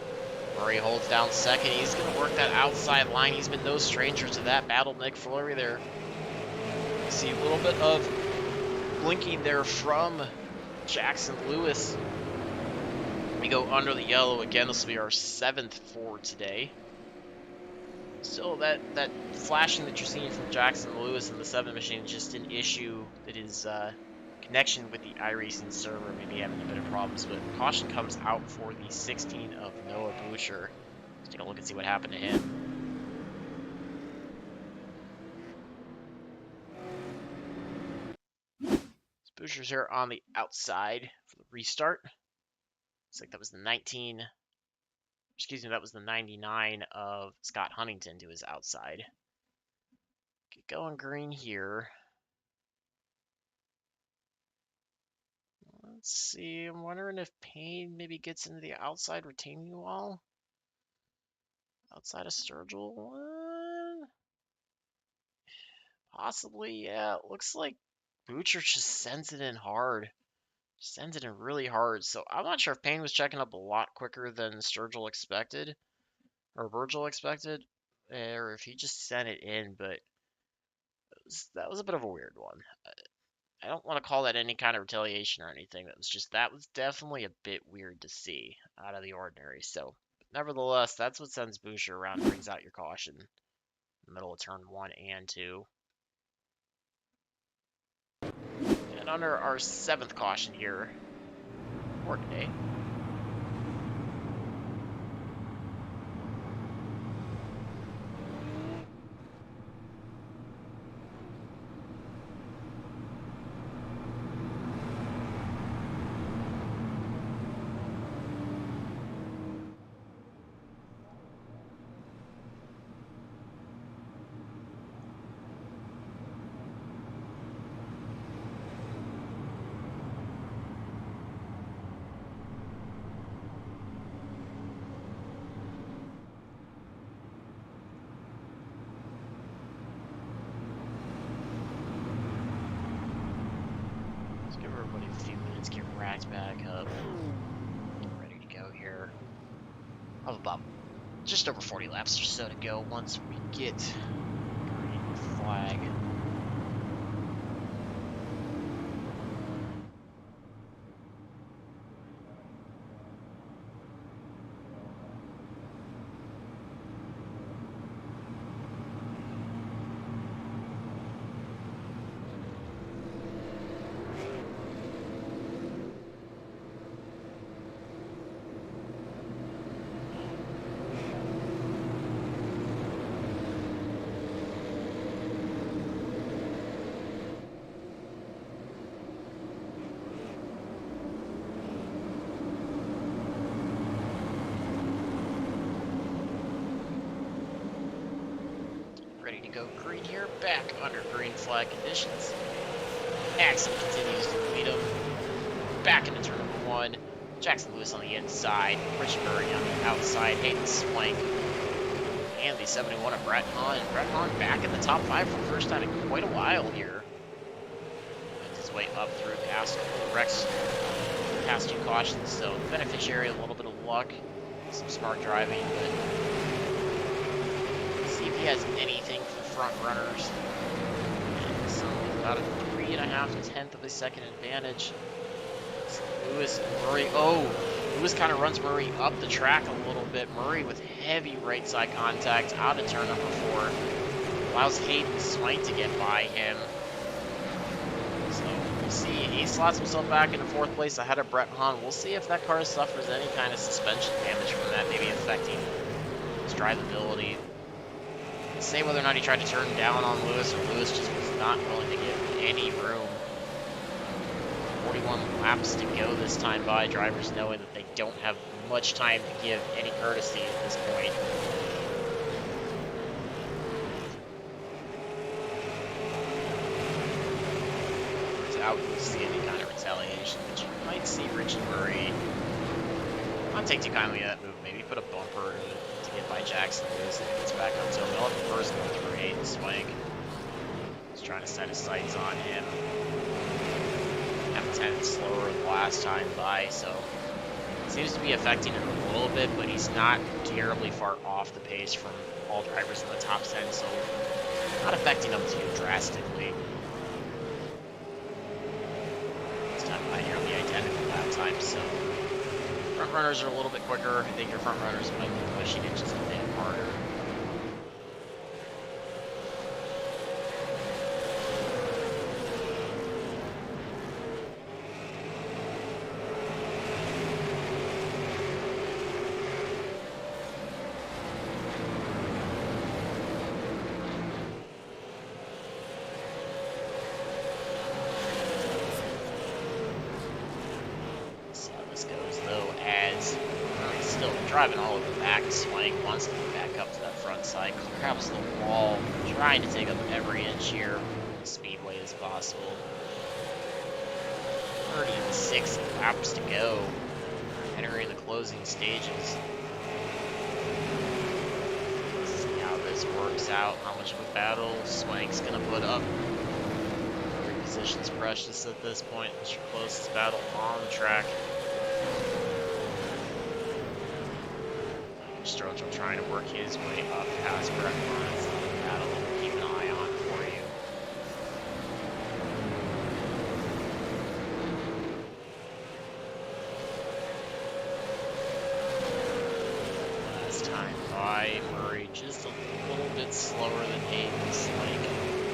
Murray holds down second. He's going to work that outside line. He's been no stranger to that battle. Nick Fleury there. See a little bit of blinking there from Jackson Lewis. We go under the yellow again. This will be our 7th for today. Still, that flashing that you're seeing from Jackson Lewis in the 7 machine is just an issue that is connection with the iRacing server may be having a bit of problems with. Caution comes out for the 16 of Noah Boucher. Let's take a look and see what happened to him. Boucher's here on the outside for the restart. Looks like that was the 19. Excuse me, that was the 99 of Scott Huntington to his outside. Get going green here. Let's see, I'm wondering if Payne maybe gets into the outside retaining wall. Outside of Sturgill. Possibly, yeah. It looks like Boucher just sends it in hard. Sends it in really hard. So I'm not sure if Payne was checking up a lot quicker than Sturgill expected. Or Virgil expected. Or if he just sent it in, but that was a bit of a weird one. I don't want to call that any kind of retaliation or anything. That was definitely a bit weird to see out of the ordinary. So, nevertheless, that's what sends Boucher around and brings out your caution in the middle of turn 1 and 2. And under our 7th caution here for today. Give everybody a few minutes, get racked back up. Get ready to go here. I have about just over 40 laps or so to go once we get green flag. Ready to go green here, back under green flag conditions. Axel continues to lead him. Back into turn number 1. Jackson Lewis on the inside. Richie Murray on the outside. Hayden Swank. And the 71 of Brett Hahn. Brett Hahn back in the top 5 for the first time in quite a while here. Makes his way up through past Rex. Past 2 cautions, so the beneficiary, a little bit of luck. Some smart driving, but see if he has anything for the front runners. And so about a 3.5 of a second advantage. So Lewis and Murray. Oh, Lewis kind of runs Murray up the track a little bit. Murray with heavy right side contact out of turn number 4. Allows Hayden Swank to get by him. So we'll see. He slots himself back into 4th place ahead of Brett Hahn. We'll see if that car suffers any kind of suspension damage from that, maybe affecting his drivability. Say whether or not he tried to turn down on Lewis, or Lewis just was not willing to give any room. 41 laps to go this time by, drivers knowing that they don't have much time to give any courtesy at this point. doubt you'll see any kind of retaliation, but you might see Richie Murray not take too kindly to that move. Maybe put a bumper to get by Jackson Lewis if he gets back onto him. He'll have the first one through Hayden Swank. He's trying to set his sights on him. Have 10 slower the last time by, so it seems to be affecting him a little bit, but he's not terribly far off the pace from all drivers in the top 10, so not affecting him too drastically. This time by nearly identical lap time, so front runners are a little bit quicker. I think your front runners might be pushing it just a bit harder. Driving all over the back, Swank wants to get back up to that front side, clear out the wall, trying to take up every inch here as Speedway as possible. 36 laps to go, entering the closing stages. Let's see how this works out, how much of a battle Swank's going to put up. Every position's precious at this point. It's your closest battle on the track. Strojo trying to work his way up past Brett Barnes. That'll keep an eye on for you. Last time by, Murray just a little bit slower than Hayden Swank.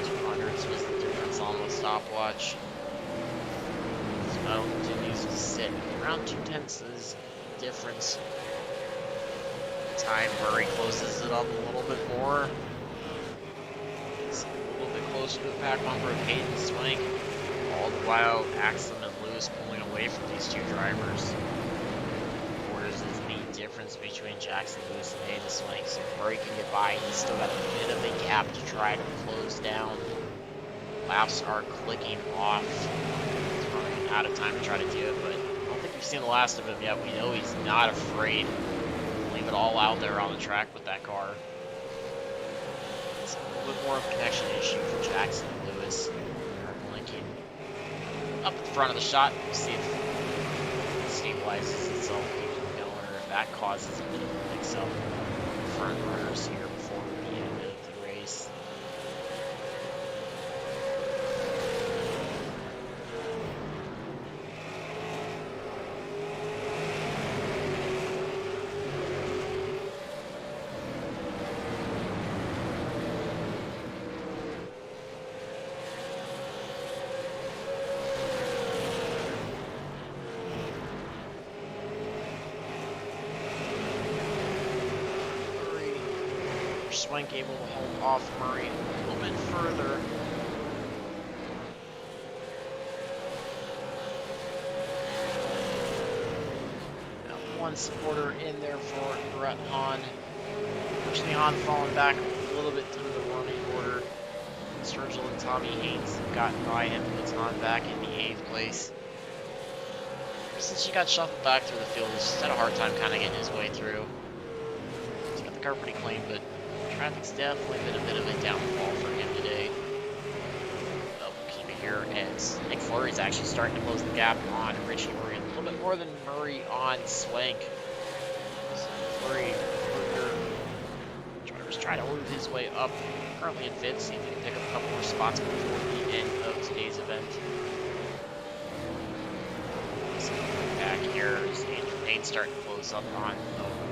200s was the difference on the stopwatch. This battle continues to sit around 2/10 is the difference. Time Murray closes it up a little bit more. It's a little bit closer to the pack bumper of Hayden Swank. All the while, Axel and Lewis pulling away from these two drivers. Quarters is the difference between Jackson Lewis and Hayden Swank, so Murray can get by. He's still got a bit of a gap to try to close down. Laps are clicking off. He's running out of time to try to do it, but I don't think we've seen the last of him yet. We know he's not afraid. Leave it all out there on the track with that car. It's a little bit more of a connection issue for Jackson Lewis. Lincoln up at the front of the shot. We'll see if it stabilizes itself, keeps it going, or if that causes a bit of a mix-up front runners here before the end of the race. Swank able to hold off Murray a little bit further. Got one supporter in there for Brett Hahn. Unfortunately, Hahn falling back a little bit through the running order. Sturgill and Tommy Haynes have gotten by him, puts Hahn back in the 8th place. Since he got shuffled back through the field, he's just had a hard time kind of getting his way through. He's got the car pretty clean, but traffic's definitely been a bit of a downfall for him today. But we'll keep it here as Nick Fleury's actually starting to close the gap on Richie Murray. A little bit more than Murray on Swank. So Fleury, drivers trying to move his way up. Currently in 5th, see if he can pick up a couple more spots before the end of today's event. So back here is Nate's starting to close up on.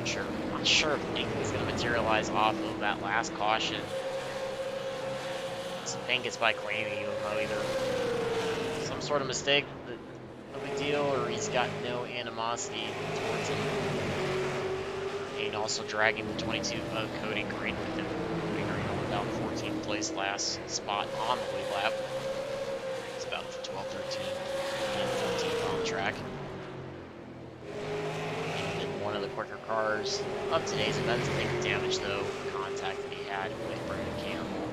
I'm not sure if Nate is going to materialize off of that last caution. So Nate gets by clean, you don't know either some sort of mistake, no big deal, or he's got no animosity towards him. Nate also dragging the 22 of Cody Green with him. Cody Green on about 14th place last spot on the lead lap. It's about 12, 13, and 14th on the track. One of the quicker cars of today's event to take the damage, though, the contact that he had with Brendan Campbell.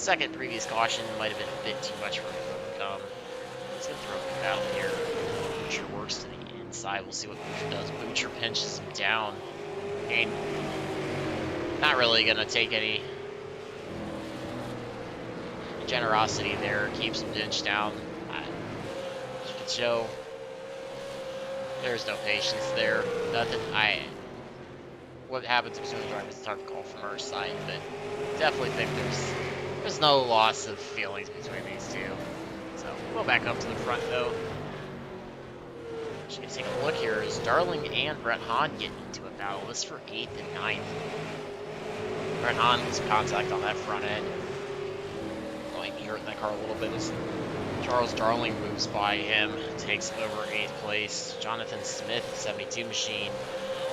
second previous caution might have been a bit too much for him to overcome. He's going to throw a battle here. Butcher works to the inside. We'll see what Butcher does. Butcher pinches him down. Hayden not really going to take any generosity there. Keeps him pinched down. As you can show, there's no patience there. Nothing. What happens between the drivers is hard to call from our side, but definitely think there's no loss of feelings between these two. So we'll back up to the front though. Just gonna take a look here as Darling and Brett Hahn get into a battle. This is for 8th and 9th. Brett Hahn loses contact on that front end. Might be hurting that car a little bit as Charles Darling moves by him, takes over 8th place. Jonathan Smith, 72 machine.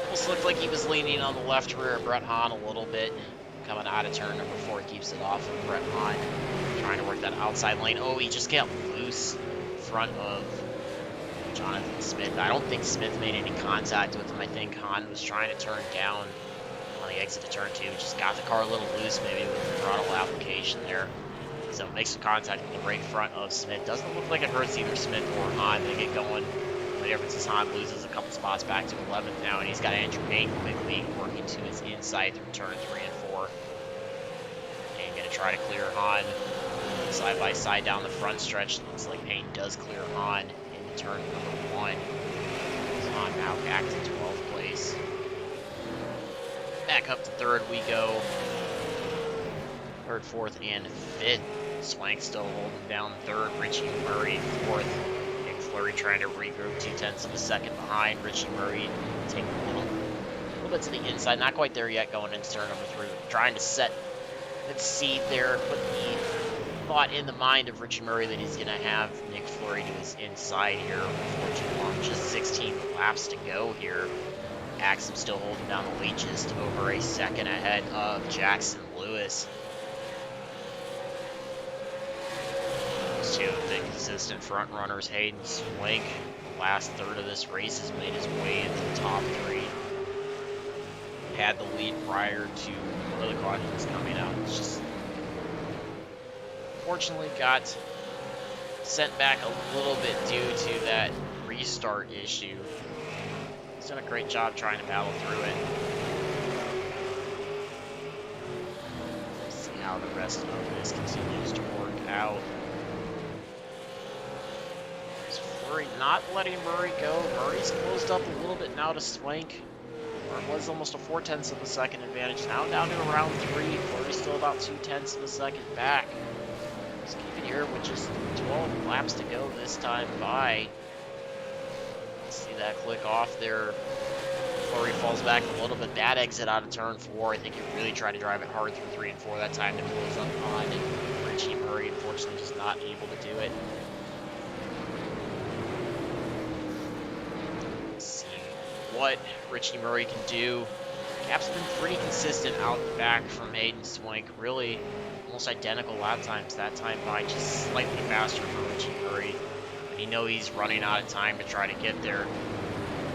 Almost looked like he was leaning on the left rear of Brett Hahn a little bit. Coming out of turn number 4, keeps it off of Brett Hahn. Trying to work that outside lane. Oh, he just got loose in front of Jonathan Smith. I don't think Smith made any contact with him. I think Hahn was trying to turn down on the exit to turn 2. Just got the car a little loose maybe with the throttle application there. So makes some contact with the right front of Smith. Doesn't look like it hurts either Smith or Hahn. They get going. The difference is Hahn loses a couple spots back to 11th now, and he's got Andrew Payne quickly working to his inside through turn 3 and 4. And gonna try to clear Hahn side by side down the front stretch. Looks like Payne does clear Hahn into turn number 1. Hahn now back to 12th place. Back up to 3rd we go. 3rd, 4th, and 5th. Swank still holding down 3rd. Richie Murray 4th. Flurry trying to regroup 0.2 of a second behind. Richie Murray taking a little bit to the inside. Not quite there yet going into turn number 3. Trying to set the seed there. Put the thought in the mind of Richie Murray that he's going to have Nick Flurry to his inside here before too long. Just 16 laps to go here. Axum still holding down the lead just over a second ahead of Jackson Lewis. Two big consistent front runners. Hayden Swank, the last third of this race, has made his way into the top 3. Had the lead prior to one of the cautions coming out. It's just fortunately got sent back a little bit due to that restart issue. He's done a great job trying to battle through it. Let's see how the rest of this continues to work out. Murray not letting Murray go. Murray's closed up a little bit now to Swank. Or it was almost a 0.4 of a second advantage. Now down to around 3. Flurry's still about 0.2 of a second back. Let's keep it here with just 12 laps to go this time by. See that click off there. Flurry falls back a little bit. Bad exit out of turn 4. I think he really tried to drive it hard through 3 and 4 that time to close up on. And Richie Murray, unfortunately, just not able to do it. What Richie Murray can do. Cap's been pretty consistent out the back from Hayden Swank. Really almost identical lap times that time by, just slightly faster for Richie Murray. But you know he's running out of time to try to get there.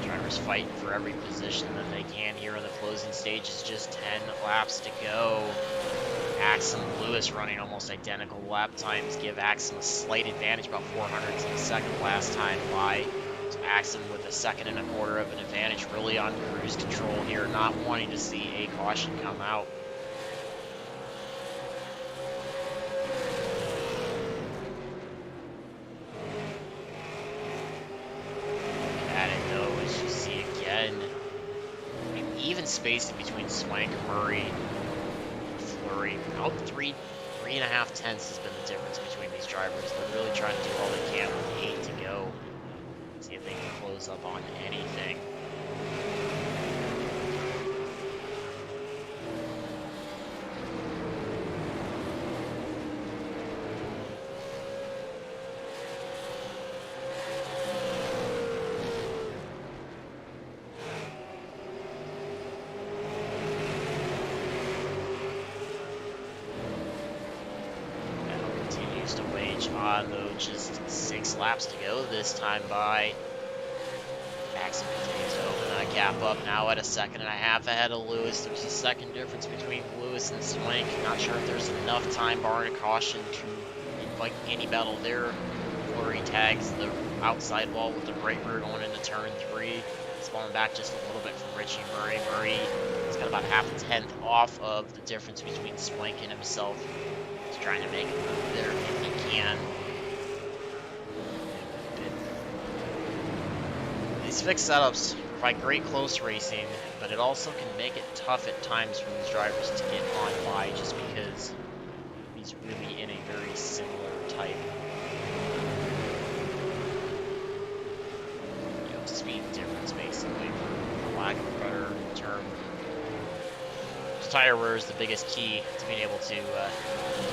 Drivers fighting for every position that they can here in the closing stages. Just 10 laps to go. Axum Lewis running almost identical lap times. Give Axum a slight advantage, about 400ths of a second last time by. Axum with a 1.25 seconds of an advantage, really on cruise control here, not wanting to see a caution come out. At it though, as you see again, an even spacing between Swank, Murray, and Flurry. About 3.5 tenths has been the difference between these drivers. They're really trying to do all they can with 8 to go. See if they can close up on anything. Battle continues to wage on though, just 6 laps to go this time by. Axum continues to open that gap up now at 1.5 seconds ahead of Lewis. There's a second difference between Lewis and Swank. Not sure if there's enough time, barring a caution, to invite any battle there. Flurry tags the outside wall with the right rear going into turn 3. Falling back just a little bit from Richie Murray. Murray has got about half a tenth off of the difference between Swank and himself. He's trying to make a move there if he can. These fixed setups provide great close racing, but it also can make it tough at times for these drivers to get on by just because he's really in a very similar type speed difference, basically, for lack of a better term. Tire wear is the biggest key to being able to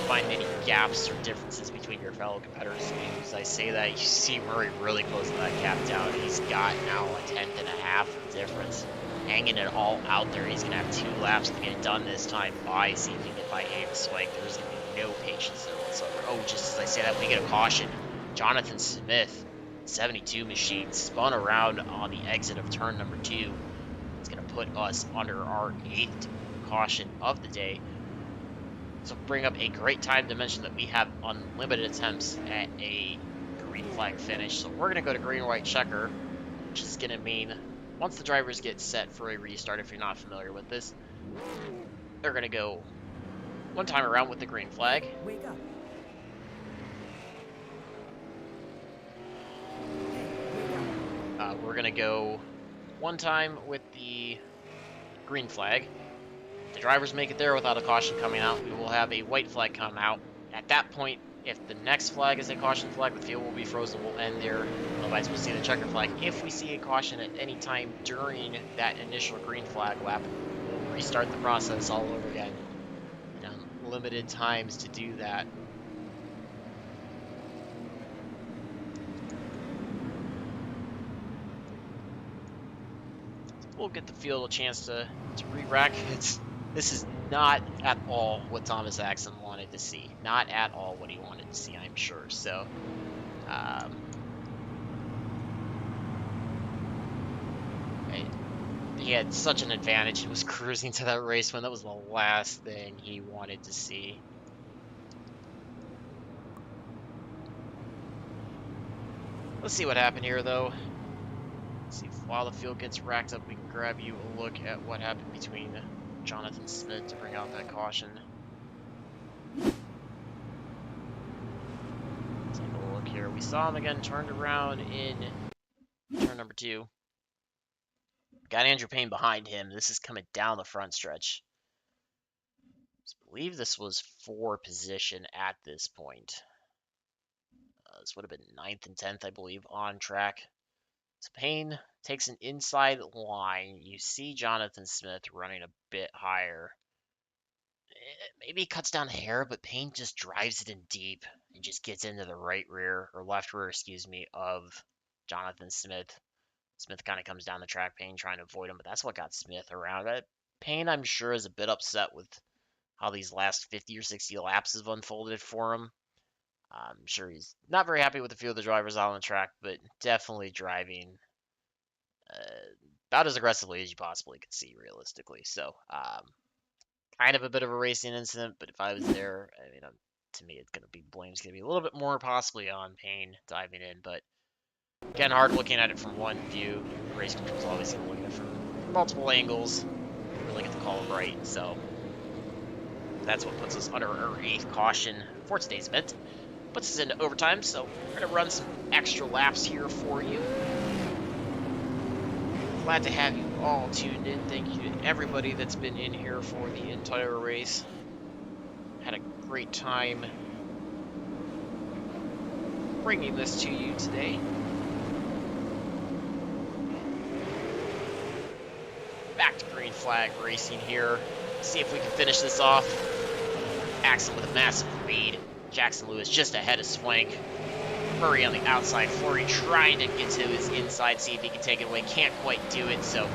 find any gaps or differences between your fellow competitors. And as I say that, you see Murray really close to that gap down. He's got now a 1/10.5 difference. Hanging it all out there. He's going to have 2 laps to get it done this time by see if he can get by Abe Swank. There's going to be no patience there whatsoever. Oh, just as I say that, we get a caution. Jonathan Smith, 72 machine, spun around on the exit of turn number 2. It's going to put us under our 8th caution of the day. So bring up a great time to mention that we have unlimited attempts at a green flag finish. So we're going to go to green, white, checker, which is going to mean once the drivers get set for a restart, if you're not familiar with this, they're going to go one time around with the green flag.
Wake up.
We're going to go one time with the green flag. If the drivers make it there without a caution coming out, we will have a white flag come out. At that point, if the next flag is a caution flag, the field will be frozen. We'll end there. Otherwise, we'll see the checker flag. If we see a caution at any time during that initial green flag lap, we'll restart the process all over again. And limited times to do that. We'll get the field a chance to re-rack. This is not at all what Thomas Axon wanted to see. Not at all what he wanted to see, I'm sure. So, he had such an advantage. He was cruising to that race when that was the last thing he wanted to see. Let's see what happened here, though. See, while the field gets racked up, we can grab you a look at what happened between Jonathan Smith to bring out that caution. Take a look here. We saw him again turned around in turn number 2. Got Andrew Payne behind him. This is coming down the front stretch. I believe this was 4 position at this point. This would have been 9th and 10th, I believe, on track. So Payne takes an inside line. You see Jonathan Smith running a bit higher. Maybe he cuts down a hair, but Payne just drives it in deep and just gets into the right rear, or left rear, excuse me, of Jonathan Smith. Smith kind of comes down the track, Payne trying to avoid him, but that's what got Smith around. Payne, I'm sure, is a bit upset with how these last 50 or 60 laps have unfolded for him. I'm sure he's not very happy with a few of the drivers out on the track, but definitely driving about as aggressively as you possibly could see, realistically. So, kind of a bit of a racing incident, but if I was there, I mean, to me, blame's going to be a little bit more possibly on Payne diving in, but again, hard looking at it from one view. Race control's always going to look at it from multiple angles, really get the call right, so that's what puts us under our 8th caution for today's event. Puts us into overtime, so we're going to run some extra laps here for you. Glad to have you all tuned in. Thank you to everybody that's been in here for the entire race. Had a great time bringing this to you today. Back to green flag racing here. See if we can finish this off. Axel with a massive lead. Jackson Lewis just ahead of Swank. Murray on the outside. Flurry trying to get to his inside, see if he can take it away. Can't quite do it, so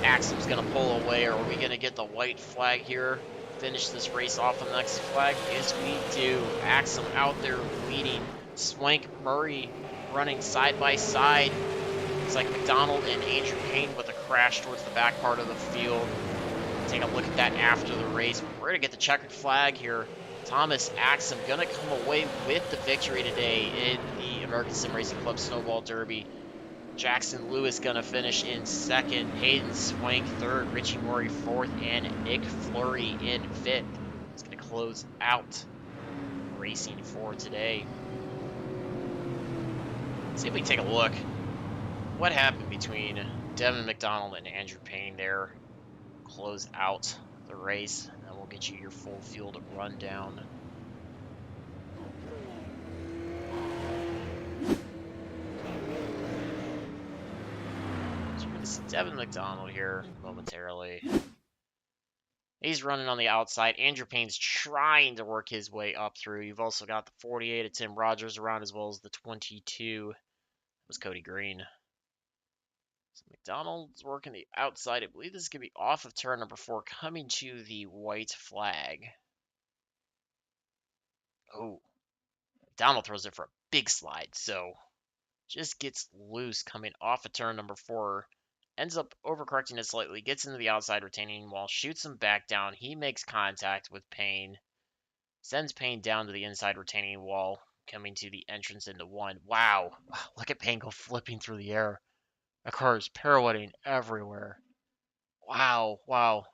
Axel's going to pull away. Are we going to get the white flag here? Finish this race off on the next flag? Yes, we do. Axel out there leading. Swank, Murray running side by side. It's like McDonald and Andrew Payne with a crashed towards the back part of the field. Take a look at that after the race. We're going to get the checkered flag here. Thomas Axum going to come away with the victory today in the American Sim Racing Club Snowball Derby. Jackson Lewis going to finish in second. Hayden Swank third. Richie Murray fourth. And Nick Fleury in fifth. It's going to close out racing for today. See if we can take a look. What happened between Devin McDonald and Andrew Payne there? Close out the race, and then we'll get you your full field rundown. So you're going to see Devin McDonald here momentarily. He's running on the outside. Andrew Payne's trying to work his way up through. You've also got the 48 of Tim Rogers around, as well as the 22 was Cody Green. So McDonald's working the outside. I believe this is going to be off of turn number 4, coming to the white flag. Oh, McDonald throws it for a big slide, so just gets loose coming off of turn number 4. Ends up overcorrecting it slightly, gets into the outside retaining wall, shoots him back down. He makes contact with Payne, sends Payne down to the inside retaining wall, coming to the entrance into 1. Wow, look at Payne go flipping through the air. That car is pirouetting everywhere. Wow, wow.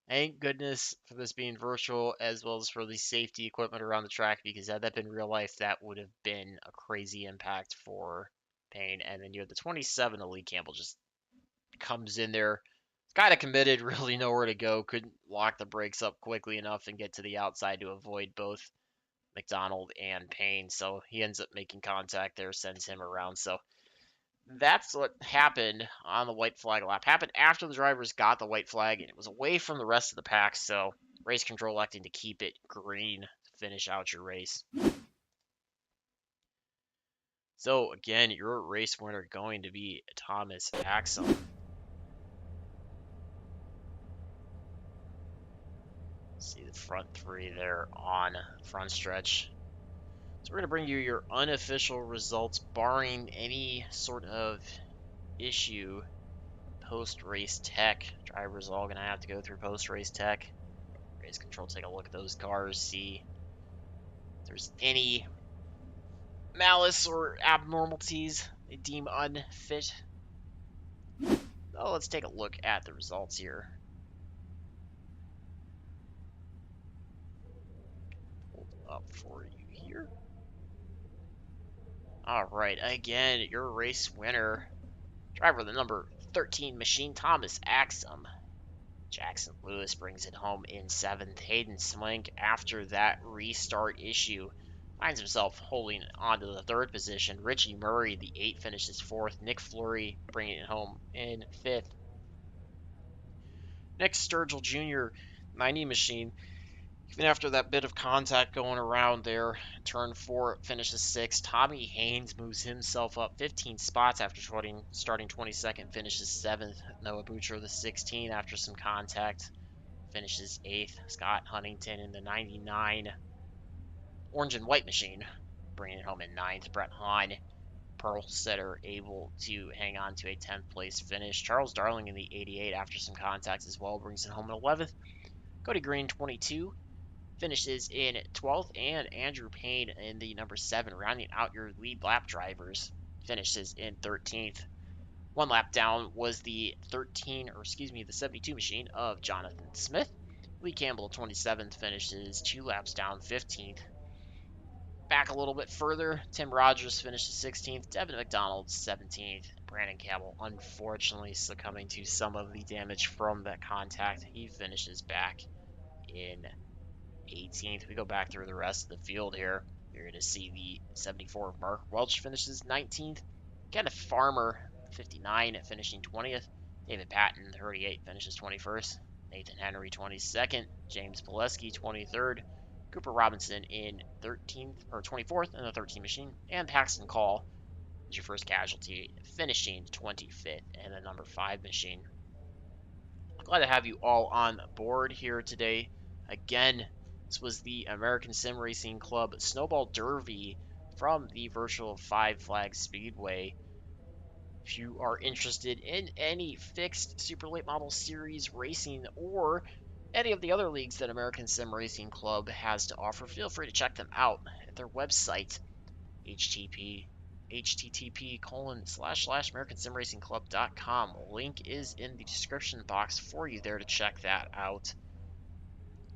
Thank goodness for this being virtual, as well as for the safety equipment around the track, because had that been real life, that would have been a crazy impact for Payne. And then you have the 27, Lee Campbell, just comes in there. Kind of committed, really nowhere to go. Couldn't lock the brakes up quickly enough and get to the outside to avoid both McDonald and Payne. So he ends up making contact there, sends him around. So that's what happened on the white flag lap. Happened after the drivers got the white flag, and it was away from the rest of the pack, so race control electing to keep it green to finish out your race. So again, your race winner going to be Thomas Axum. See the front 3 there on front stretch. So we're going to bring you your unofficial results, barring any sort of issue. Post-race tech. Drivers all going to have to go through post-race tech. Race control, take a look at those cars, see if there's any malice or abnormalities they deem unfit. Oh, let's take a look at the results here. Hold up for you here. Alright, again, your race winner, driver of the number 13 machine, Thomas Axum. Jackson Lewis brings it home in 7th. Hayden Swank, after that restart issue, finds himself holding on to the 3rd position. Richie Murray, the 8, finishes 4th. Nick Fleury bringing it home in 5th. Nick Sturgill Jr., 90 machine, even after that bit of contact going around there, turn 4 finishes 6th. Tommy Haynes moves himself up 15 spots after starting 22nd, finishes 7th. Noah Butcher, the 16, after some contact, finishes 8th. Scott Huntington in the 99 orange and white machine, bringing it home in 9th. Brett Hahn, Pearl Setter, able to hang on to a 10th place finish. Charles Darling in the 88, after some contacts as well, brings it home in 11th. Cody Green, 22, finishes in 12th. And Andrew Payne in the number 7, rounding out your lead lap drivers, finishes in 13th. 1 lap down was the 72 machine of Jonathan Smith. Lee Campbell, 27th, finishes 2 laps down, 15th. Back a little bit further, Tim Rogers finishes 16th, Devin McDonald 17th, Brandon Campbell unfortunately succumbing to some of the damage from that contact. He finishes back in 18th. We go back through the rest of the field here. You're going to see the 74 Mark Welch finishes 19th, Kenneth Farmer 59 finishing 20th, David Patton 38 finishes 21st, Nathan Henry 22nd, James Pileski 23rd, Cooper Robinson in 13th or 24th in the 13 machine, and Paxton Call is your first casualty, finishing 25th in the number 5 machine. Glad to have you all on board here today. Again, this was the American Sim Racing Club Snowball Derby from the virtual 5 Flag Speedway. If you are interested in any fixed super late model series racing or any of the other leagues that American Sim Racing Club has to offer, feel free to check them out at their website, http://americansimracingclub.com. Link is in the description box for you there to check that out.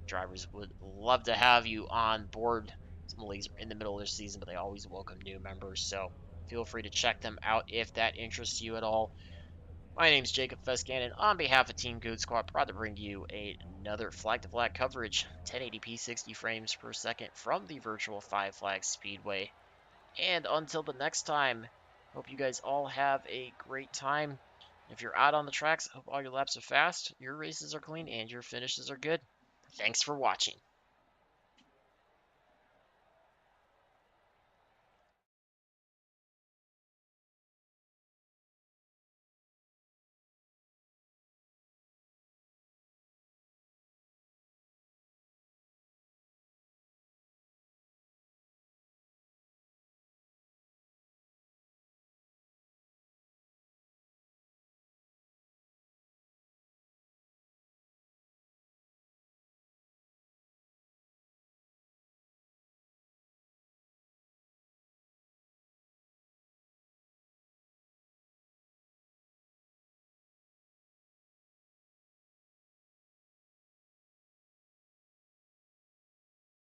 Drivers would love to have you on board. Some leagues are in the middle of their season, but they always welcome new members, so feel free to check them out if that interests you at all. My name is Jacob Fescannon. On behalf of Team Goon Squad, proud to bring you another flag-to-flag coverage, 1080p 60 frames per second from the virtual Five Flags Speedway. And until the next time, hope you guys all have a great time. If you're out on the tracks, hope all your laps are fast, your races are clean, and your finishes are good. Thanks for watching.